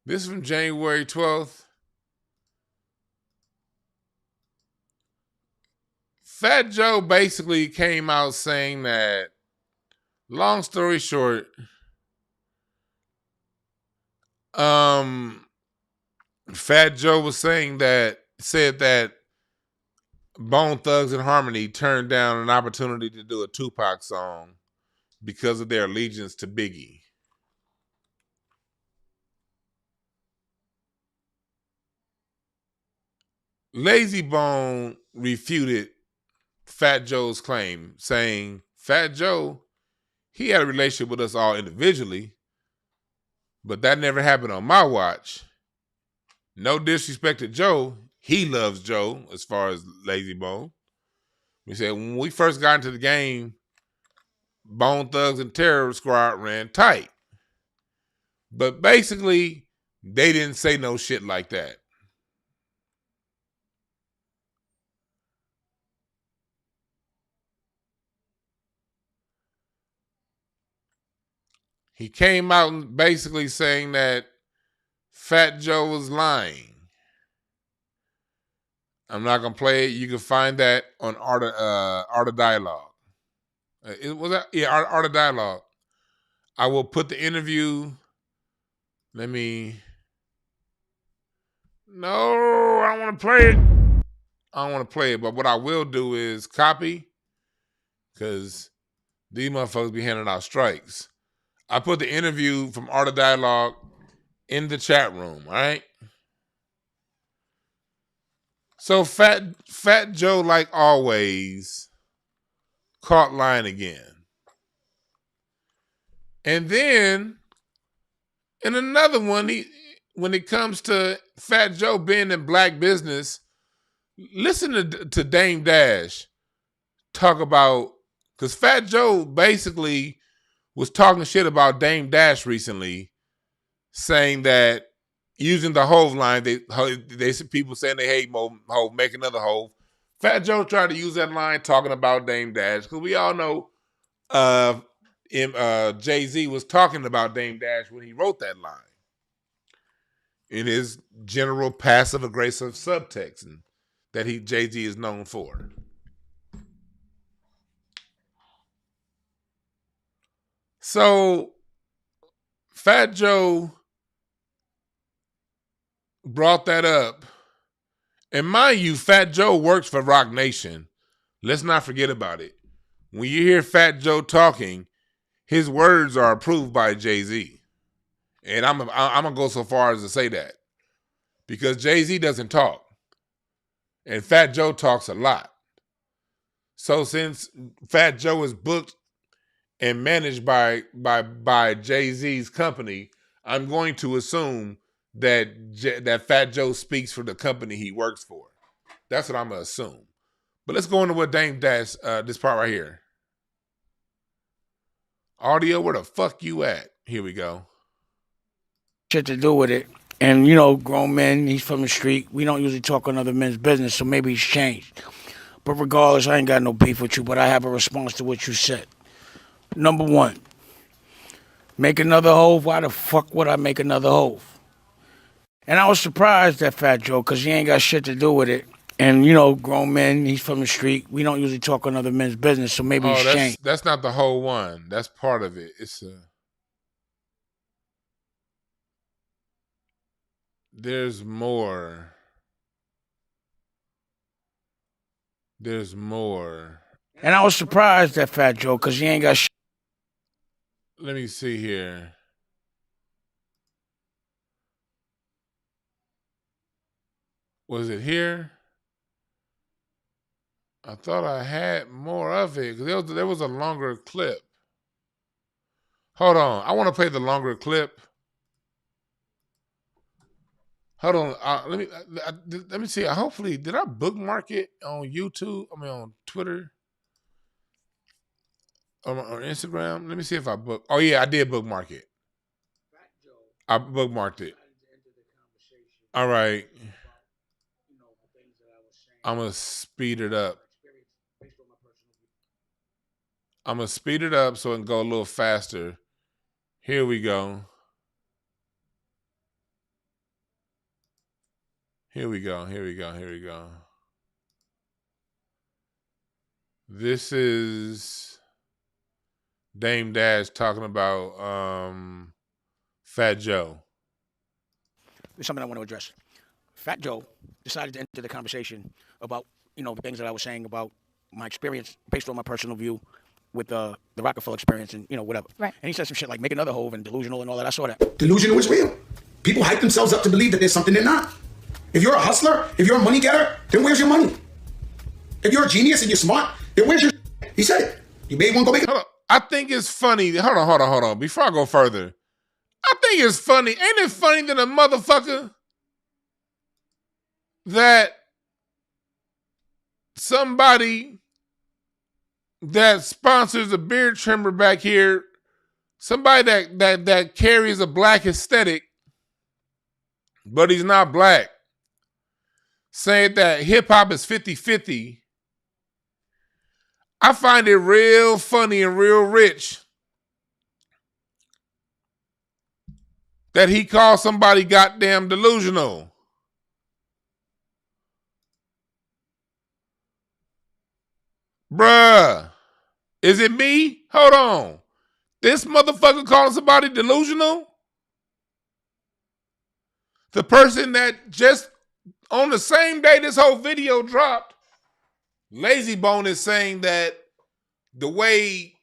This is from January 12th. Fat Joe basically came out saying that, long story short, Fat Joe said that Bone Thugs and Harmony turned down an opportunity to do a Tupac song because of their allegiance to Biggie. Lazy Bone refuted Fat Joe's claim, saying Fat Joe, he had a relationship with us all individually, but that never happened on my watch. No disrespect to Joe. He loves Joe as far as Lazy Bone. We said when we first got into the game, Bone Thugs and Terror Squad ran tight. But basically, they didn't say no shit like that. He came out and basically saying that Fat Joe was lying. I'm not gonna play it. You can find that on Art of Dialogue. It was that, yeah, Art of Dialogue. I will put the interview. Let me. No, I don't want to play it. I don't want to play it, but what I will do is copy, because these motherfuckers be handing out strikes. I put the interview from Art of Dialogue in the chat room, all right? So Fat Joe, like always, caught lying again. And then in another one, when it comes to Fat Joe being in black business, listen to Dame Dash talk about, because Fat Joe basically was talking shit about Dame Dash recently, saying that using the Hove line, they people saying they hate Hove, make another Hove. Fat Joe tried to use that line talking about Dame Dash, because we all know Jay-Z was talking about Dame Dash when he wrote that line in his general passive-aggressive subtext and that Jay-Z is known for. So Fat Joe brought that up. And mind you, Fat Joe works for Roc Nation. Let's not forget about it. When you hear Fat Joe talking, his words are approved by Jay-Z. And I'm gonna go so far as to say that, because Jay-Z doesn't talk, and Fat Joe talks a lot. So since Fat Joe is booked and managed by Jay-Z's company, I'm going to assume that Fat Joe speaks for the company he works for. That's what I'm gonna assume. But let's go into what Dame Dash, this part right here. Audio, where the fuck you at? Here we go. Shit to do with it. And, grown men, he's from the street. We don't usually talk on other men's business, so maybe he's changed. But regardless, I ain't got no beef with you, but I have a response to what you said. Number one, make another Hove? Why the fuck would I make another Hove? And I was surprised at Fat Joe, because he ain't got shit to do with it. And, grown men, he's from the street. We don't usually talk on other men's business, so maybe he's changed. That's not the whole one. That's part of it. There's more. There's more. And I was surprised at Fat Joe, because he ain't got shit. Let me see here. Was it here? I thought I had more of it, because there was a longer clip. Hold on. I want to play the longer clip. Hold on. Let me see. Hopefully, did I bookmark it on YouTube? I mean, on Twitter? Or Instagram? Let me see if I booked. Oh, yeah, I did bookmark it. I bookmarked it. All right. I'm going to speed it up. I'm going to speed it up so it can go a little faster. Here we go. Here we go. This is Dame Dash talking about Fat Joe. There's something I want to address. Fat Joe decided to enter the conversation about, the things that I was saying about my experience based on my personal view with the Rockefeller experience and, whatever. Right. And he said some shit like make another Hove and delusional and all that. I saw that. Delusional is real. People hype themselves up to believe that there's something they're not. If you're a hustler, if you're a money getter, then where's your money? If you're a genius and you're smart, then where's your He said it. You made one, go make it. Hold on. I think it's funny. Hold on. Before I go further, I think it's funny. Ain't it funny that a motherfucker that somebody that sponsors a beard trimmer back here, somebody that carries a black aesthetic, but he's not black, saying that hip-hop is 50-50, I find it real funny and real rich that he calls somebody goddamn delusional. Bruh, is it me? Hold on. This motherfucker calling somebody delusional? The person that just on the same day this whole video dropped, Lazy Bone is saying that the way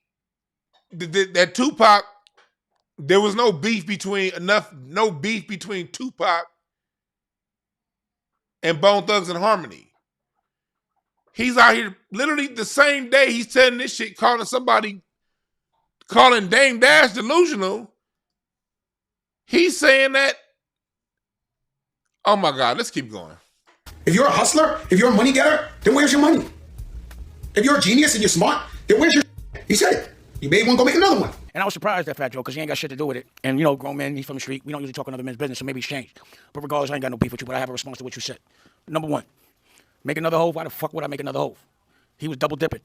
that Tupac, there was no beef between Tupac and Bone Thugs and Harmony. He's out here literally the same day he's telling this shit, calling Dame Dash delusional. He's saying that. Oh my God, let's keep going. If you're a hustler, if you're a money getter, then where's your money? If you're a genius and you're smart, then where's your He said it. You made one, go make another one. And I was surprised at Fat Joe because he ain't got shit to do with it. And, grown men, he's from the street. We don't usually talk another man's business, so maybe he's changed. But regardless, I ain't got no beef with you, but I have a response to what you said. Number one, make another Hove. Why the fuck would I make another Hove? He was double dipping.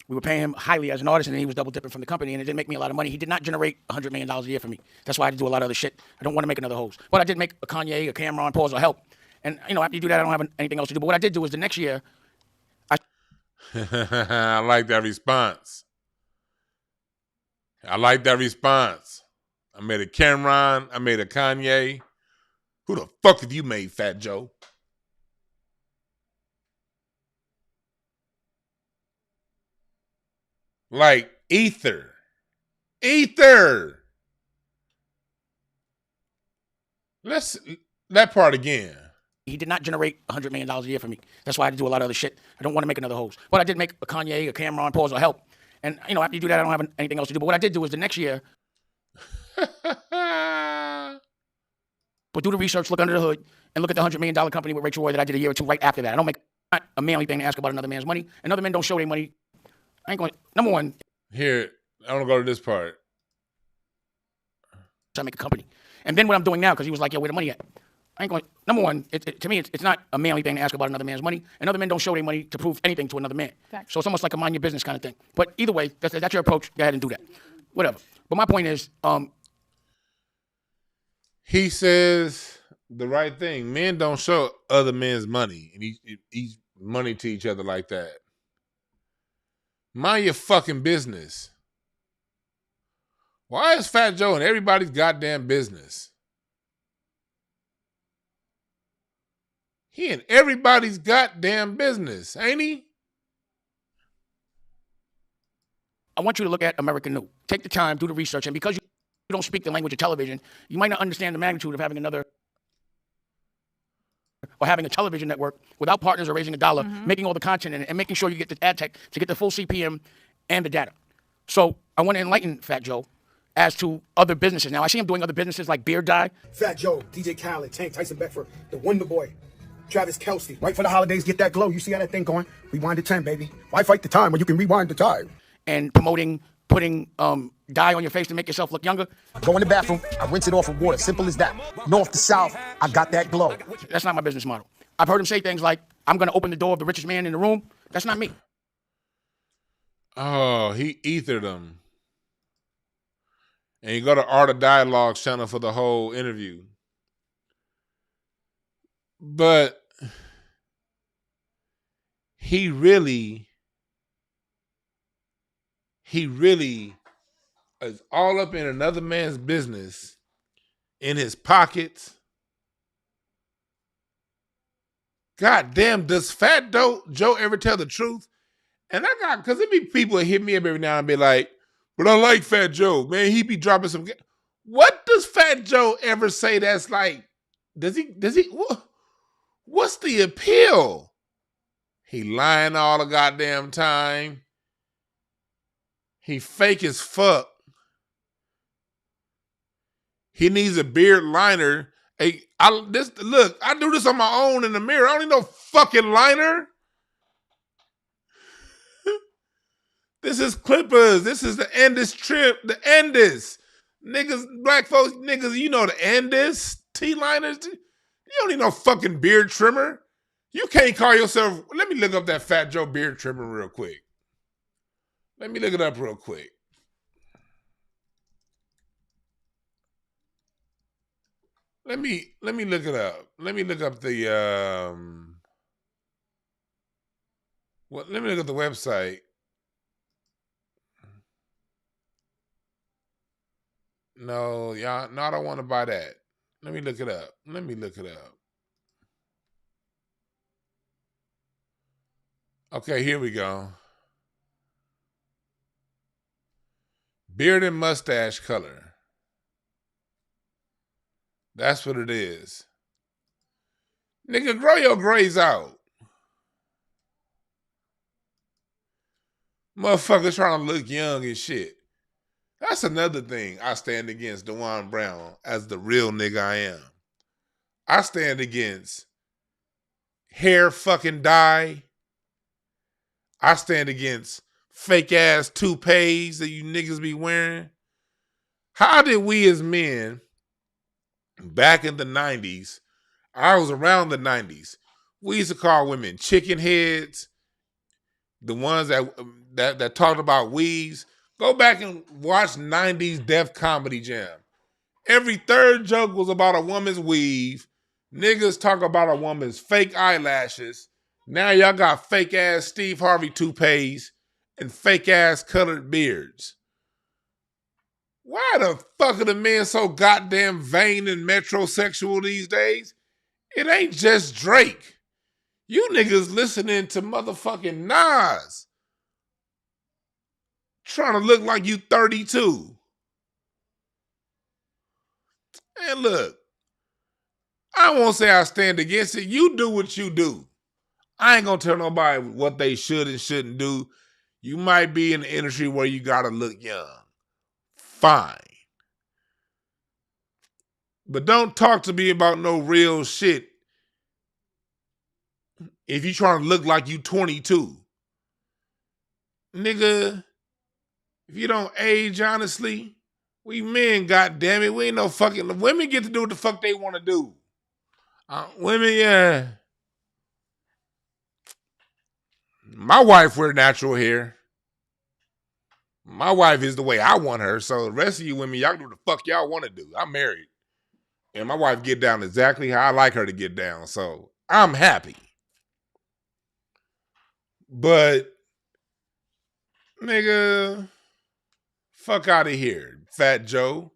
We were paying him highly as an artist, and then he was double dipping from the company, and it didn't make me a lot of money. He did not generate $100 million a year for me. That's why I had to do a lot of other shit. I don't want to make another Hove. But I did make a Kanye, a Cameron, pause, or help. And, after you do that, I don't have anything else to do. But what I did do is the next year, I like that response. I made a Cameron. I made a Kanye. Who the fuck have you made, Fat Joe? Like Ether. That part again. he did not generate $100 million a year for me. That's why I had to do a lot of other shit. I don't want to make another Hove. But I did make a Kanye, a Cameron, pause, or help. And, after you do that, I don't have anything else to do. But what I did do is the next year, but do the research, look under the hood, and look at the $100 million company with Rachel Roy that I did a year or two right after that. I don't make a manly thing to ask about another man's money. And other men don't show their money. I ain't going, number one. Here, I want to go to this part. I make a company. And then what I'm doing now, because he was like, yo, where the money at? I ain't going, number one, to me, it's not a manly thing to ask about another man's money. And other men don't show their money to prove anything to another man. Facts. So it's almost like a mind your business kind of thing. But either way, that's your approach. Go ahead and do that. Whatever. But my point is, he says the right thing. Men don't show other men's money and he's money to each other like that. Mind your fucking business. Why is Fat Joe in everybody's goddamn business? He in everybody's goddamn business, ain't he? I want you to look at American New. Take the time, do the research, and because you don't speak the language of television, you might not understand the magnitude of having another or having a television network without partners or raising a dollar, making all the content in it, and making sure you get the ad tech to get the full CPM and the data. So I want to enlighten Fat Joe as to other businesses. Now, I see him doing other businesses like Beard Dye. Fat Joe, DJ Khaled, Tank, Tyson Beckford, The Wonder Boy, Travis Kelce. Right for the holidays, get that glow. You see how that thing going? Rewind to 10, baby. Why fight the time when you can rewind the time? And promoting putting dye on your face to make yourself look younger. Go in the bathroom, I rinse it off with water. Simple as that. North to south, I got that glow. That's not my business model. I've heard him say things like, I'm going to open the door of the richest man in the room. That's not me. Oh, he ethered them. And you go to Art of Dialogue's channel for the whole interview. But he really is all up in another man's business, in his pockets. God damn, does Fat Joe ever tell the truth? And because there be people that hit me up every now and be like, but I like Fat Joe. Man, he be dropping some. What does Fat Joe ever say that's like, what's the appeal? He lying all the goddamn time. He fake as fuck. He needs a beard liner. Hey, look, I do this on my own in the mirror. I don't need no fucking liner. This is Clippers. This is the Andis trip. The Andis. Niggas, black folks, niggas, you know the Andis. T-liners. You don't need no fucking beard trimmer. You can't call yourself. Let me look up that Fat Joe beard trimmer real quick. Let me look it up real quick. Let me look it up. Let me look up the let me look at the website. No, y'all, no, I don't want to buy that. Let me look it up. Let me look it up. Okay, here we go. Beard and mustache color. That's what it is. Nigga, grow your grays out. Motherfuckers trying to look young and shit. That's another thing I stand against DeJuan Brown as the real nigga I am. I stand against hair fucking dye. I stand against fake ass toupees that you niggas be wearing. How did we as men back in the 90s, I was around the 90s, we used to call women chicken heads, the ones that talked about weaves. Go back and watch 90s Def Comedy Jam. Every third joke was about a woman's weave. Niggas talk about a woman's fake eyelashes. Now y'all got fake ass Steve Harvey toupees and fake ass colored beards. Why the fuck are the men so goddamn vain and metrosexual these days? It ain't just Drake. You niggas listening to motherfucking Nas. Trying to look like you 32. And look, I won't say I stand against it. You do what you do. I ain't gonna tell nobody what they should and shouldn't do. You might be in the industry where you gotta look young. Fine. But don't talk to me about no real shit if you trying to look like you 22. Nigga, if you don't age honestly, we men, goddammit, we ain't no fucking... The women get to do what the fuck they want to do. Women, yeah. My wife wear natural hair. My wife is the way I want her, so the rest of you women, y'all do what the fuck y'all want to do. I'm married. And my wife get down exactly how I like her to get down, so I'm happy. But, nigga, fuck out of here, Fat Joe.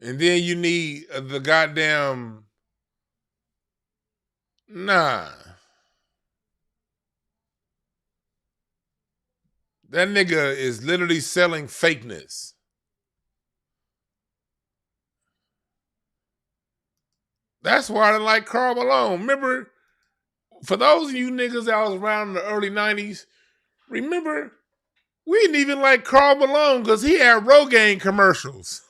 And then you need the goddamn... Nah. That nigga is literally selling fakeness. That's why I didn't like Karl Malone. Remember, for those of you niggas that was around in the early 90s, remember, we didn't even like Karl Malone because he had Rogaine commercials.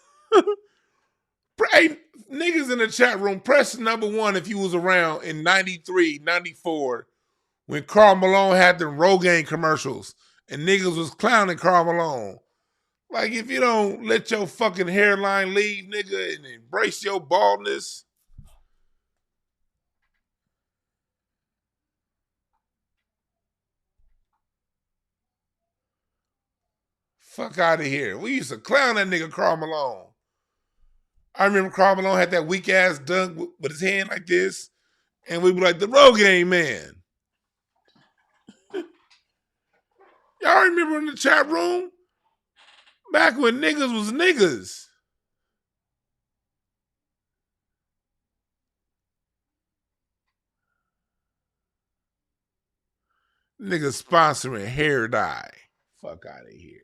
Hey, niggas in the chat room, press number 1 if you was around in 93, 94, when Karl Malone had the Rogaine commercials and niggas was clowning Karl Malone. Like, if you don't let your fucking hairline leave, nigga, and embrace your baldness... Fuck out of here. We used to clown that nigga Karl Malone. I remember Karl Malone had that weak ass dunk with his hand like this, and we'd be like, the Rogaine man. Y'all remember in the chat room? Back when niggas was niggas. Niggas sponsoring hair dye. Fuck out of here.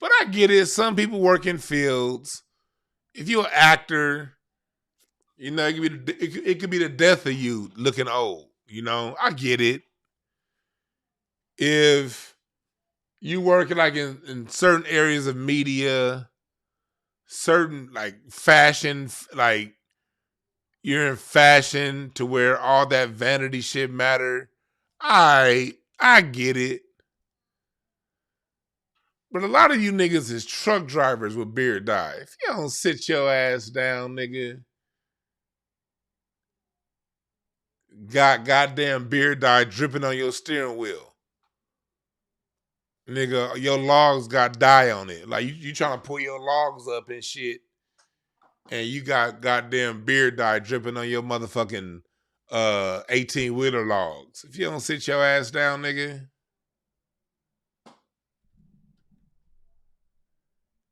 But I get it. Some people work in fields. If you're an actor, you know, it could be the death of you looking old. You know, I get it. If you work like in certain areas of media, certain like fashion, like you're in fashion to where all that vanity shit matter. I get it. But a lot of you niggas is truck drivers with beard dye. If you don't sit your ass down, nigga, got goddamn beard dye dripping on your steering wheel. Nigga, your logs got dye on it. Like you trying to pull your logs up and shit, and you got goddamn beard dye dripping on your motherfucking 18-wheeler logs. If you don't sit your ass down, nigga.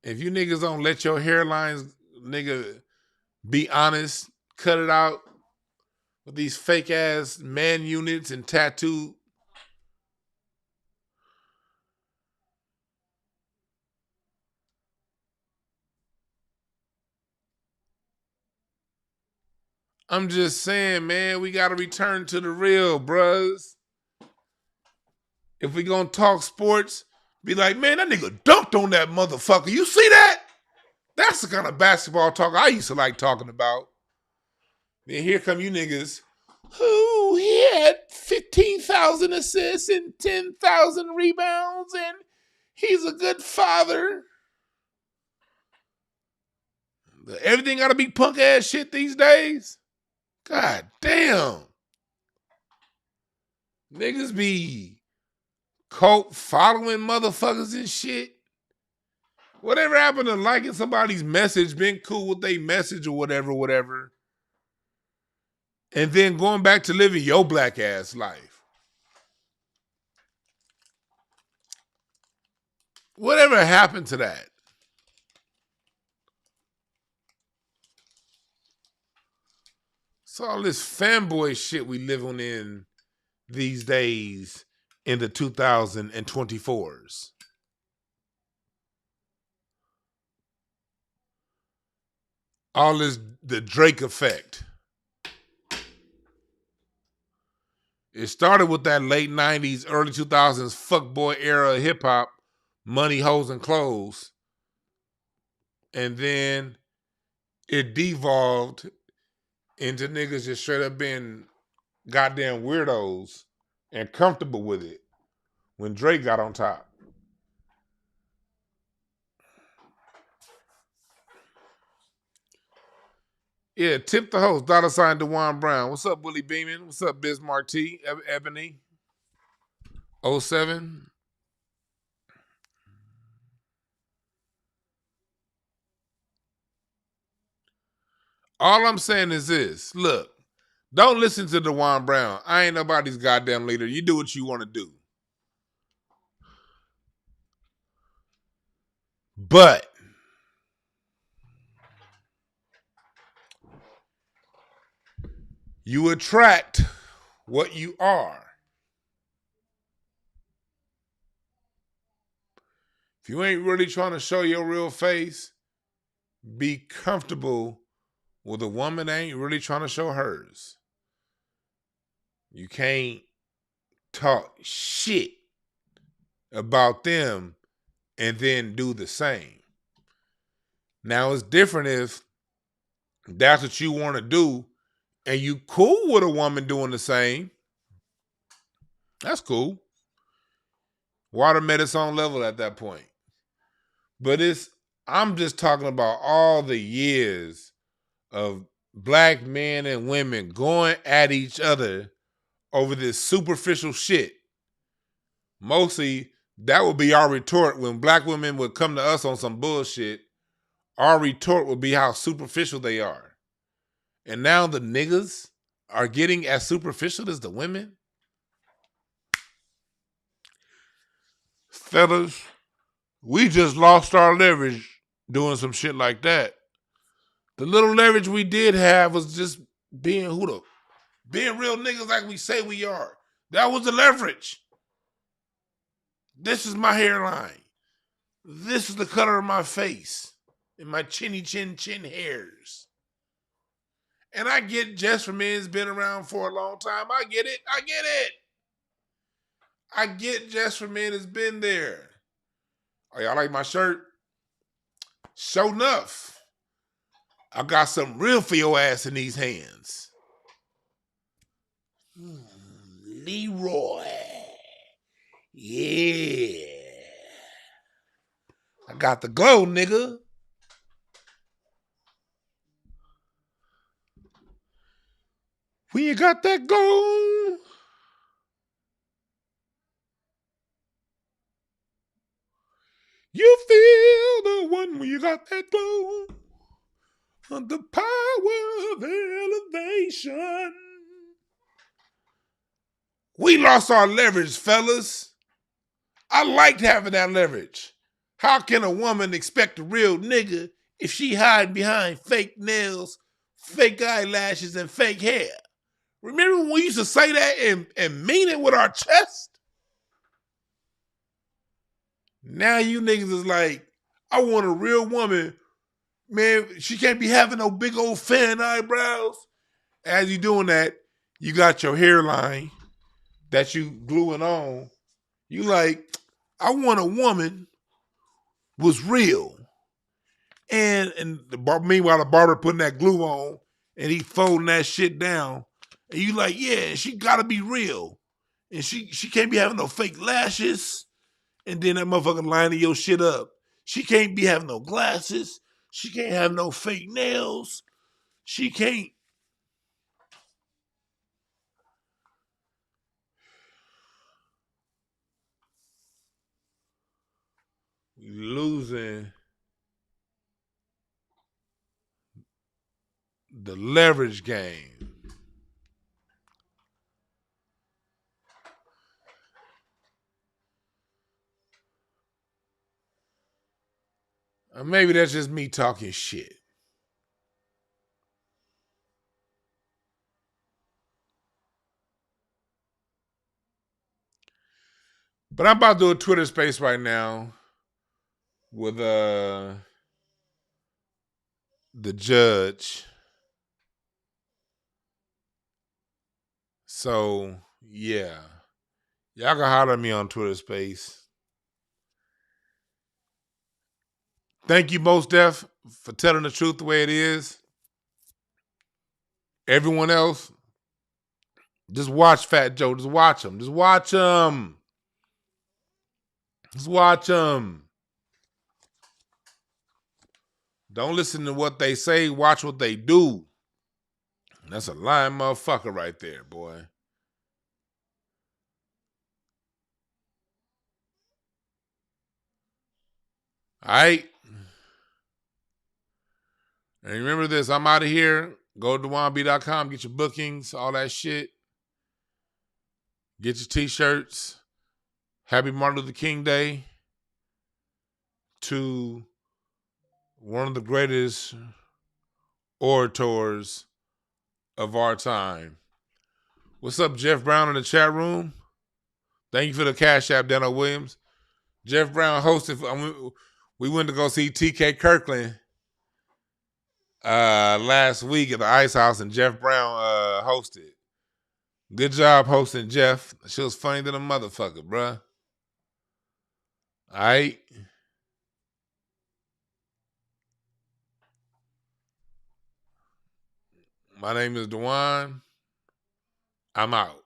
If you niggas don't let your hairlines, nigga, be honest, cut it out with these fake ass man units and tattoo. I'm just saying, man, we got to return to the real, bruhs. If we gonna talk sports, be like, man, that nigga dunked on that motherfucker. You see that? That's the kind of basketball talk I used to like talking about. Then here come you niggas. Who he had 15,000 assists and 10,000 rebounds, and he's a good father. Everything gotta be punk ass shit these days. God damn. Niggas be cult following motherfuckers and shit. Whatever happened to liking somebody's message, being cool with their message or whatever. And then going back to living your black ass life. Whatever happened to that? It's all this fanboy shit we living in these days in the 2024s. All this, the Drake effect. It started with that late 90s, early 2000s fuckboy era of hip hop, money, hoes, and clothes. And then it devolved into niggas just straight up being goddamn weirdos and comfortable with it when Drake got on top. Yeah, tip the host, $ DeJuan Brown. What's up, Willie Beeman? What's up, Bismarck T? Ebony? 07? All I'm saying is this. Look, don't listen to DeJuan Brown. I ain't nobody's goddamn leader. You do what you want to do. But you attract what you are. If you ain't really trying to show your real face, be comfortable with a woman that ain't really trying to show hers. You can't talk shit about them and then do the same. Now, it's different if that's what you want to do and you cool with a woman doing the same. That's cool. Water met its own level at that point. But I'm just talking about all the years of black men and women going at each other over this superficial shit. Mostly, that would be our retort when black women would come to us on some bullshit. Our retort would be how superficial they are. And now the niggas are getting as superficial as the women. Fellas, we just lost our leverage doing some shit like that. The little leverage we did have was just being real niggas like we say we are. That was the leverage. This is my hairline. This is the color of my face and my chinny chin hairs. And I get Just for Men's been around for a long time. I get it. I get Just for Men has been there. Oh, y'all like my shirt? Sure enough. I got something real for your ass in these hands. Leroy. Yeah. I got the glow, nigga. When you got that glow, you feel the one when you got that glow. The power of elevation. We lost our leverage, fellas. I liked having that leverage. How can a woman expect a real nigga if she hide behind fake nails, fake eyelashes, and fake hair? Remember when we used to say that and mean it with our chest? Now you niggas is like, I want a real woman. Man, she can't be having no big old fan eyebrows. As you doing that, you got your hairline that you gluing on. You like, I want a woman was real. And meanwhile, the barber putting that glue on and he folding that shit down. And you like, yeah, she gotta be real. And she can't be having no fake lashes. And then that motherfucker lining your shit up. She can't be having no glasses. She can't have no fake nails. She can't. Losing the leverage game. Or maybe that's just me talking shit. But I'm about to do a Twitter space right now with the judge. So, yeah. Y'all can holler at me on Twitter space. Thank you, Mos Def, for telling the truth the way it is. Everyone else, just watch Fat Joe. Just watch him. Just watch him. Just watch him. Don't listen to what they say. Watch what they do. That's a lying motherfucker right there, boy. All right. And remember this, I'm out of here. Go to DewanB.com, get your bookings, all that shit. Get your t-shirts. Happy Martin Luther King Day to one of the greatest orators of our time. What's up, Jeff Brown in the chat room? Thank you for the Cash App, Dano Williams. Jeff Brown hosted. We went to go see T.K. Kirkland last week at the Ice House, and Jeff Brown hosted. Good job hosting, Jeff. She was funny than a motherfucker, bruh. All right. My name is Dewan. I'm out.